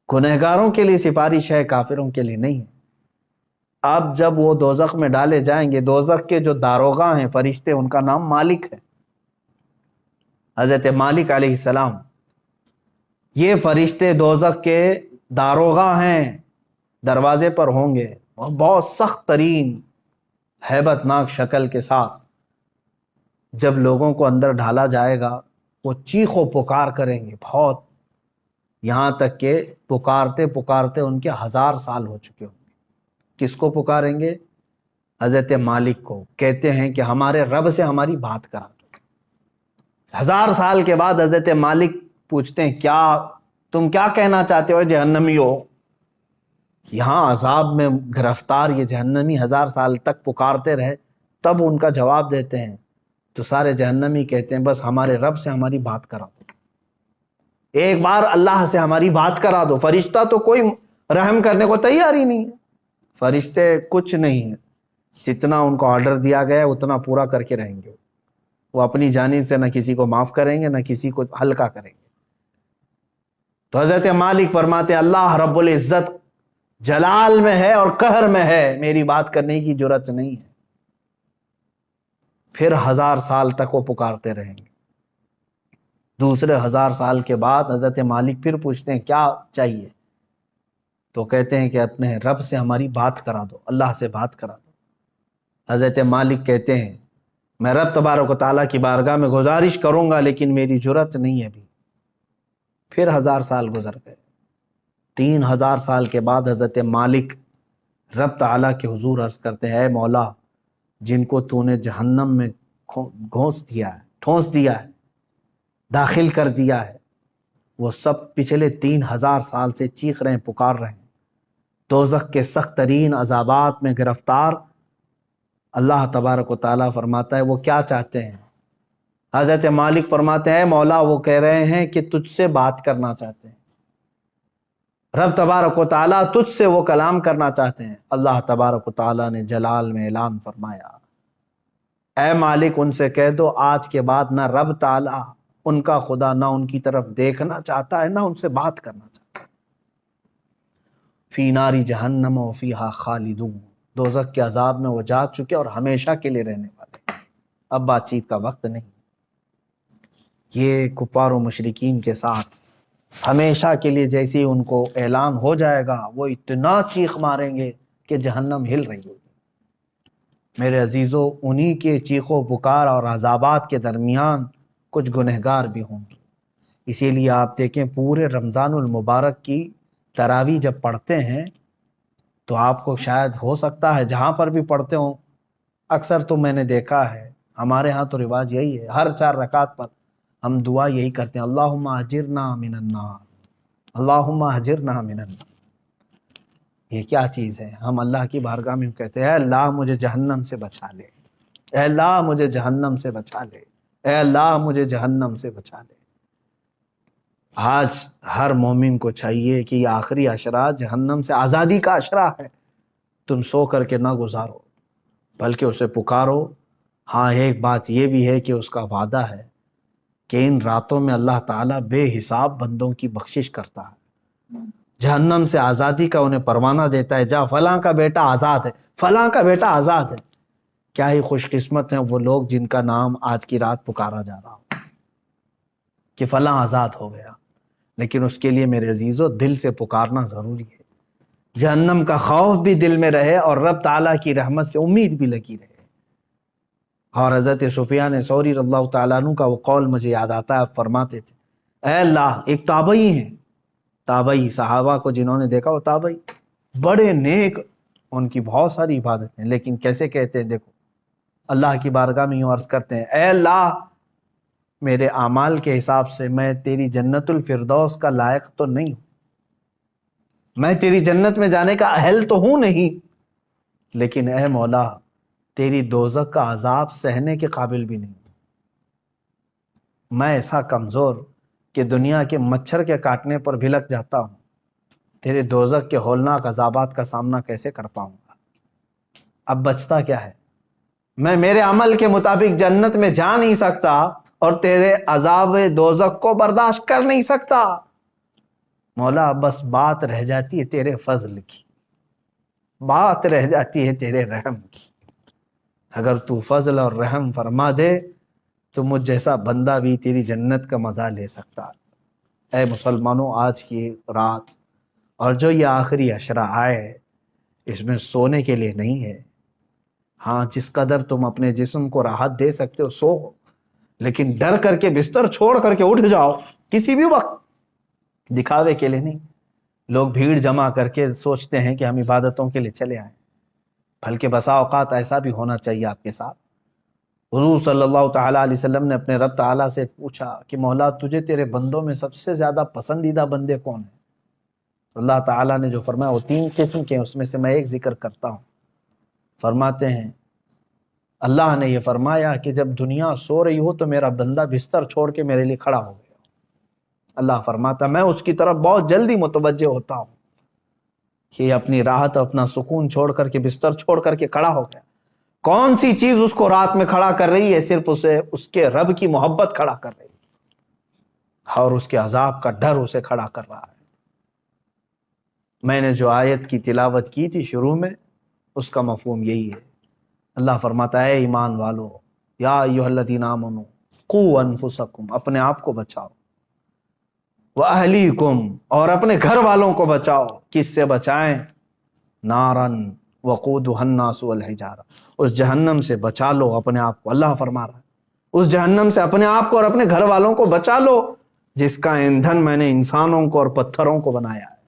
گنہگاروں کے لیے سفارش ہے، کافروں کے لیے نہیں ہے۔ اب جب وہ دوزخ میں ڈالے جائیں گے، دوزخ کے جو داروغہ ہیں فرشتے، ان کا نام مالک ہے، حضرت مالک علیہ السلام۔ یہ فرشتے دوزخ کے داروغہ ہیں، دروازے پر ہوں گے، اور بہت سخت ترین ہیبت ناک شکل کے ساتھ جب لوگوں کو اندر ڈھالا جائے گا، وہ چیخ و پکار کریں گے بہت، یہاں تک کہ پکارتے پکارتے ان کے 1000 سال ہو چکے ہوں گے۔ کس کو پکاریں گے؟ حضرت مالک کو۔ کہتے ہیں کہ ہمارے رب سے ہماری بات کرا دو۔ 1000 سال کے بعد حضرت مالک پوچھتے ہیں تم کیا کہنا چاہتے ہو جہنمی ہو؟ یہاں عذاب میں گرفتار یہ جہنمی 1000 سال تک پکارتے رہے، تب ان کا جواب دیتے ہیں تو سارے جہنمی کہتے ہیں بس ہمارے رب سے ہماری بات کرا دو، ایک بار اللہ سے ہماری بات کرا دو۔ فرشتہ تو کوئی رحم کرنے کو تیار ہی نہیں ہے، فرشتے کچھ نہیں ہے، جتنا ان کو آرڈر دیا گیا ہے اتنا پورا کر کے رہیں گے، وہ اپنی جانب سے نہ کسی کو معاف کریں گے نہ کسی کو ہلکا کریں گے۔ تو حضرت مالک فرماتے ہیں اللہ رب العزت جلال میں ہے اور قہر میں ہے، میری بات کرنے کی جرات نہیں ہے۔ پھر 1000 سال تک وہ پکارتے رہیں گے۔ دوسرے 1000 سال کے بعد حضرت مالک پھر پوچھتے ہیں کیا چاہیے؟ تو کہتے ہیں کہ اپنے رب سے ہماری بات کرا دو، اللہ سے بات کرا دو۔ حضرت مالک کہتے ہیں میں رب تبارک و تعالیٰ کی بارگاہ میں گزارش کروں گا لیکن میری جرات نہیں ہے ابھی۔ پھر 1000 سال گزر گئے۔ 3000 سال کے بعد حضرت مالک رب تعالیٰ کے حضور عرض کرتے ہیں اے مولا، جن کو تو نے جہنم میں ٹھونس دیا ہے، داخل کر دیا ہے، وہ سب پچھلے 3000 سال سے چیخ رہے ہیں، پکار رہے ہیں، دوزخ کے سخت ترین عذابات میں گرفتار۔ اللہ تبارک و تعالیٰ فرماتا ہے وہ کیا چاہتے ہیں؟ حضرت مالک فرماتے ہیں اے مولا، وہ کہہ رہے ہیں کہ تجھ سے بات کرنا چاہتے ہیں، رب تبارک و تعالیٰ تجھ سے وہ کلام کرنا چاہتے ہیں۔ اللہ تبارک و تعالیٰ نے جلال میں اعلان فرمایا اے مالک ان سے کہہ دو آج کے بعد نہ رب تعالیٰ ان کا خدا نہ ان کی طرف دیکھنا چاہتا ہے نہ ان سے بات کرنا چاہتا ہے۔ فی ناری جہنم و فیہا خالدون، دوزخ کے عذاب میں وہ جا چکے اور ہمیشہ کے لیے رہنے والے، اب بات چیت کا وقت نہیں۔ یہ کفار و مشرکین کے ساتھ ہمیشہ کے لیے جیسے ہی ان کو اعلان ہو جائے گا وہ اتنا چیخ ماریں گے کہ جہنم ہل رہی ہوگی۔ میرے عزیزو، انہی کے چیخ و پکار اور عذابات کے درمیان کچھ گنہگار بھی ہوں گے۔ اسی لیے آپ دیکھیں پورے رمضان المبارک کی تراویح جب پڑھتے ہیں تو آپ کو شاید ہو سکتا ہے جہاں پر بھی پڑھتے ہوں، اکثر تو میں نے دیکھا ہے ہمارے ہاں تو رواج یہی ہے، ہر 4 رکعت پر ہم دعا یہی کرتے ہیں اللہم اجرنا من النار، اللہم اجرنا من النار۔ یہ کیا چیز ہے؟ ہم اللہ کی بارگاہ میں کہتے ہیں اے اللہ مجھے جہنم سے بچا لے، اے اللہ مجھے جہنم سے بچا لے، اے اللہ مجھے جہنم سے بچا لے۔ آج ہر مومن کو چاہیے کہ یہ آخری عشرہ جہنم سے آزادی کا عشرہ ہے، تم سو کر کے نہ گزارو بلکہ اسے پکارو۔ ہاں ایک بات یہ بھی ہے کہ اس کا وعدہ ہے کہ ان راتوں میں اللہ تعالیٰ بے حساب بندوں کی بخشش کرتا ہے، جہنم سے آزادی کا انہیں پروانہ دیتا ہے، جا فلاں کا بیٹا آزاد ہے، فلاں کا بیٹا آزاد ہے۔ کیا ہی خوش قسمت ہیں وہ لوگ جن کا نام آج کی رات پکارا جا رہا ہو کہ فلاں آزاد ہو گیا، لیکن اس کے لیے میرے عزیزو دل سے پکارنا ضروری ہے، جہنم کا خوف بھی دل میں رہے اور رب تعالیٰ کی رحمت سے امید بھی لگی رہے۔ اور حضرت سفیان ثوری رضی اللہ تعالیٰ عنہ کا وہ قول مجھے یاد آتا ہے، آپ فرماتے تھے اے اللہ، ایک تابعی ہیں، تابعی صحابہ کو جنہوں نے دیکھا وہ تابعی بڑے نیک، ان کی بہت ساری عبادتیں، لیکن کیسے کہتے ہیں دیکھو اللہ کی بارگاہ میں یوں عرض کرتے ہیں اے اللہ میرے اعمال کے حساب سے میں تیری جنت الفردوس کا لائق تو نہیں ہوں، میں تیری جنت میں جانے کا اہل تو ہوں نہیں، لیکن اے مولا تیری دوزخ کا عذاب سہنے کے قابل بھی نہیں، میں ایسا کمزور کہ دنیا کے مچھر کے کاٹنے پر بھی لگ جاتا ہوں، تیرے دوزخ کے ہولناک عذابات کا سامنا کیسے کر پاؤں گا؟ اب بچتا کیا ہے؟ میں میرے عمل کے مطابق جنت میں جا نہیں سکتا اور تیرے عذاب دوزخ کو برداشت کر نہیں سکتا، مولا بس بات رہ جاتی ہے تیرے فضل کی، بات رہ جاتی ہے تیرے رحم کی، اگر تو فضل اور رحم فرما دے تو مجھ جیسا بندہ بھی تیری جنت کا مزہ لے سکتا۔ اے مسلمانوں، آج کی رات اور جو یہ آخری عشرہ آئے اس میں سونے کے لیے نہیں ہے، ہاں جس قدر تم اپنے جسم کو راحت دے سکتے ہو سو، لیکن ڈر کر کے بستر چھوڑ کر کے اٹھ جاؤ کسی بھی وقت، دکھاوے کے لیے نہیں۔ لوگ بھیڑ جمع کر کے سوچتے ہیں کہ ہم عبادتوں کے لیے چلے آئیں، بلکہ بسا اوقات ایسا بھی ہونا چاہیے آپ کے ساتھ حضور صلی اللہ تعالیٰ علیہ وسلم نے اپنے رب تعالیٰ سے پوچھا کہ مولا تجھے تیرے بندوں میں سب سے زیادہ پسندیدہ بندے کون ہیں؟ اللہ تعالیٰ نے جو فرمایا وہ 3 قسم کے ہیں، اس میں سے میں ایک ذکر کرتا ہوں۔ فرماتے ہیں اللہ نے یہ فرمایا کہ جب دنیا سو رہی ہو تو میرا بندہ بستر چھوڑ کے میرے لیے کھڑا ہو گیا۔ اللہ فرماتا میں اس کی طرف بہت جلدی متوجہ ہوتا ہوں کہ یہ اپنی راحت اپنا سکون چھوڑ کر کے بستر چھوڑ کر کے کھڑا ہو گیا۔ کون سی چیز اس کو رات میں کھڑا کر رہی ہے؟ صرف اسے اس کے رب کی محبت کھڑا کر رہی ہے اور اس کے عذاب کا ڈر اسے کھڑا کر رہا ہے۔ میں نے جو آیت کی تلاوت کی تھی شروع میں، اس کا مفہوم یہی ہے۔ اللہ فرماتا ہے ایمان والو، یا ایھا الذین آمنوا قوا انفسکم، اپنے آپ کو بچاؤ، وَأَهْلِيكُمْ، اور اپنے گھر والوں کو بچاؤ۔ کس سے بچائیں؟ نارن وقودها الناس والحجارہ، اس جہنم سے بچا لو اپنے آپ کو۔ اللہ فرما رہا ہے اس جہنم سے اپنے آپ کو اور اپنے گھر والوں کو بچا لو جس کا ایندھن میں نے انسانوں کو اور پتھروں کو بنایا ہے۔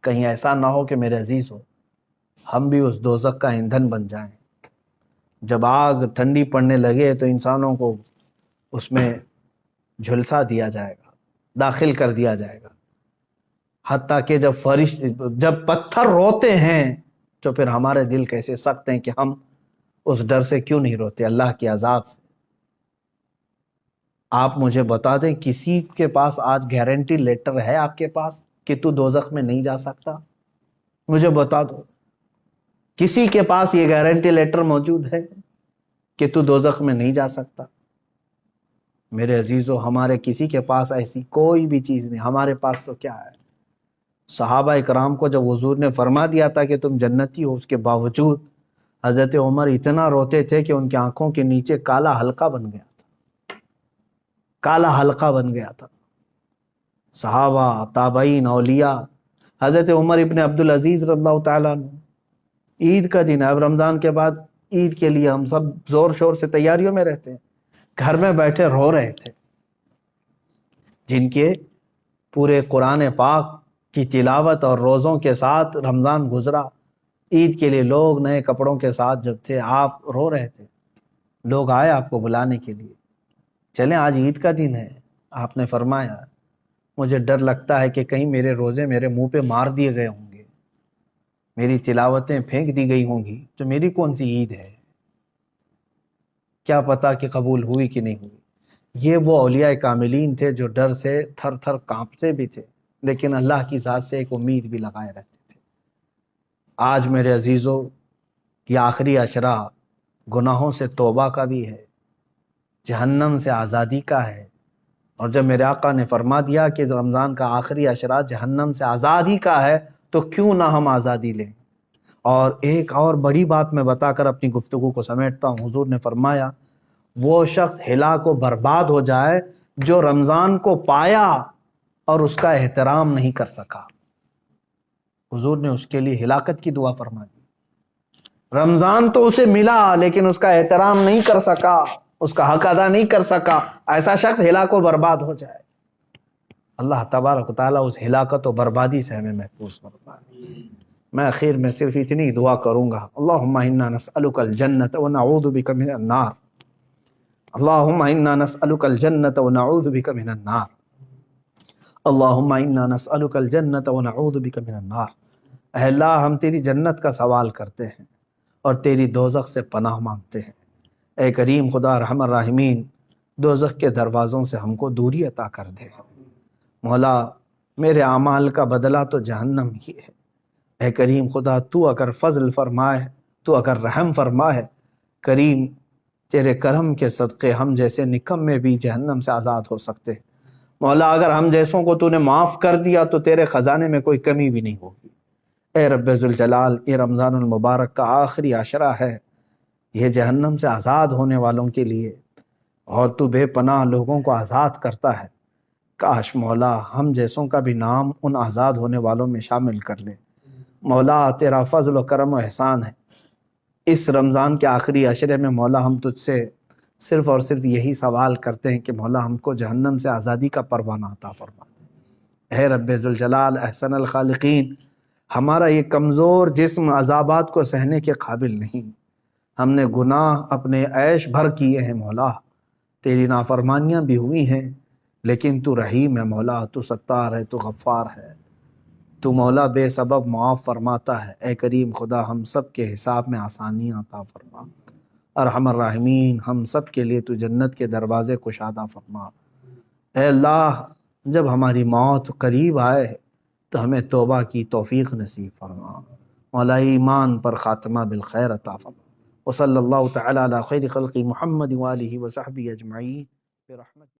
کہیں ایسا نہ ہو کہ میرے عزیز ہو ہم بھی اس دوزخ کا ایندھن بن جائیں۔ جب آگ ٹھنڈی پڑنے لگے تو انسانوں کو اس میں جھلسا دیا جائے گا، داخل کر دیا جائے گا، حتیٰ کہ جب پتھر روتے ہیں تو پھر ہمارے دل کیسے سخت ہیں کہ ہم اس ڈر سے کیوں نہیں روتے، اللہ کے عذاب سے۔ آپ مجھے بتا دیں کسی کے پاس آج گارنٹی لیٹر ہے آپ کے پاس کہ تو دوزخ میں نہیں جا سکتا؟ مجھے بتا دو کسی کے پاس یہ گارنٹی لیٹر موجود ہے کہ تو دوزخ میں نہیں جا سکتا؟ میرے عزیزو ہمارے کسی کے پاس ایسی کوئی بھی چیز نہیں۔ ہمارے پاس تو کیا ہے؟ صحابہ اکرام کو جب حضور نے فرما دیا تھا کہ تم جنتی ہو، اس کے باوجود حضرت عمر اتنا روتے تھے کہ ان کی آنکھوں کے نیچے کالا حلقہ بن گیا تھا، کالا حلقہ بن گیا تھا۔ صحابہ، تابعین، اولیاء، حضرت عمر ابن عبدالعزیز رضی اللہ تعالیٰ عنہ، عید کا دن ہے، اب رمضان کے بعد عید کے لیے ہم سب زور شور سے تیاریوں میں رہتے ہیں، گھر میں بیٹھے رو رہے تھے۔ جن کے پورے قرآن پاک کی تلاوت اور روزوں کے ساتھ رمضان گزرا، عید کے لیے لوگ نئے کپڑوں کے ساتھ جب تھے، آپ رو رہے تھے، لوگ آئے آپ کو بلانے کے لیے، چلیں آج عید کا دن ہے۔ آپ نے فرمایا مجھے ڈر لگتا ہے کہ کہیں میرے روزے میرے منہ پہ مار دیے گئے ہوں گے، میری تلاوتیں پھینک دی گئی ہوں گی، تو میری کون سی عید ہے؟ کیا پتا کہ قبول ہوئی کہ نہیں ہوئی۔ یہ وہ اولیاء کاملین تھے جو ڈر سے تھر تھر کانپتے بھی تھے، لیکن اللہ کی ذات سے ایک امید بھی لگائے رہتے تھے۔ آج میرے عزیزو یہ آخری عشرہ گناہوں سے توبہ کا بھی ہے، جہنم سے آزادی کا ہے، اور جب میرے آقا نے فرما دیا کہ رمضان کا آخری عشرہ جہنم سے آزادی کا ہے تو کیوں نہ ہم آزادی لیں۔ اور ایک اور بڑی بات میں بتا کر اپنی گفتگو کو سمیٹتا ہوں۔ حضور نے فرمایا وہ شخص ہلاک و برباد ہو جائے جو رمضان کو پایا اور اس کا احترام نہیں کر سکا۔ حضور نے اس کے لیے ہلاکت کی دعا فرما دی۔ رمضان تو اسے ملا لیکن اس کا احترام نہیں کر سکا، اس کا حق ادا نہیں کر سکا، ایسا شخص ہلاک و برباد ہو جائے۔ اللہ تبارک و تعالیٰ اس ہلاکت و بربادی سے ہمیں محفوظ فرمائے۔ میں اخیر میں صرف اتنی دعا کروں گا، اللہم انا نسألک الجنۃ ونعوذ بک من النار، اللہم انا نسألک الجنۃ ونعوذ بک من النار، اللہم انا نسألک الجنۃ ونعوذ بک من النار۔ اے اللہ ہم تیری جنت کا سوال کرتے ہیں اور تیری دوزخ سے پناہ مانگتے ہیں۔ اے کریم خدا ارحم الراحمین، دوزخ کے دروازوں سے ہم کو دوری عطا کر دے۔ مولا میرے اعمال کا بدلہ تو جہنم ہی ہے۔ اے کریم خدا تو اگر فضل فرمائے، تو اگر رحم فرمائے، کریم تیرے کرم کے صدقے ہم جیسے نکمے بھی جہنم سے آزاد ہو سکتے۔ مولا اگر ہم جیسوں کو تو نے معاف کر دیا تو تیرے خزانے میں کوئی کمی بھی نہیں ہوگی۔ اے رب ذوالجلال، یہ رمضان المبارک کا آخری عشرہ ہے، یہ جہنم سے آزاد ہونے والوں کے لیے، اور تو بے پناہ لوگوں کو آزاد کرتا ہے۔ کاش مولا ہم جیسوں کا بھی نام ان آزاد ہونے والوں میں شامل کر لے۔ مولا تیرا فضل و کرم و احسان ہے، اس رمضان کے آخری عشرے میں مولا ہم تجھ سے صرف اور صرف یہی سوال کرتے ہیں کہ مولا ہم کو جہنم سے آزادی کا پروانہ عطا فرما دے۔ اے رب ذوالجلال احسن الخالقین، ہمارا یہ کمزور جسم عذابات کو سہنے کے قابل نہیں، ہم نے گناہ اپنے عیش بھر کیے ہیں مولا، تیری نافرمانیاں بھی ہوئی ہیں، لیکن تو رحیم ہے مولا، تو ستار ہے، تو غفار ہے، تو مولا بے سبب معاف فرماتا ہے۔ اے کریم خدا ہم سب کے حساب میں آسانیاں عطا فرما، ارحم الراحمین ہم سب کے لیے تو جنت کے دروازے کشادہ فرما۔ اے اللہ جب ہماری موت قریب آئے تو ہمیں توبہ کی توفیق نصیب فرما، مولا ایمان پر خاتمہ بالخیر عطا فرما۔ وصلی اللہ تعالی علی خیر خلق محمد وآلہ وصحبہ اجمعین برحمتہ۔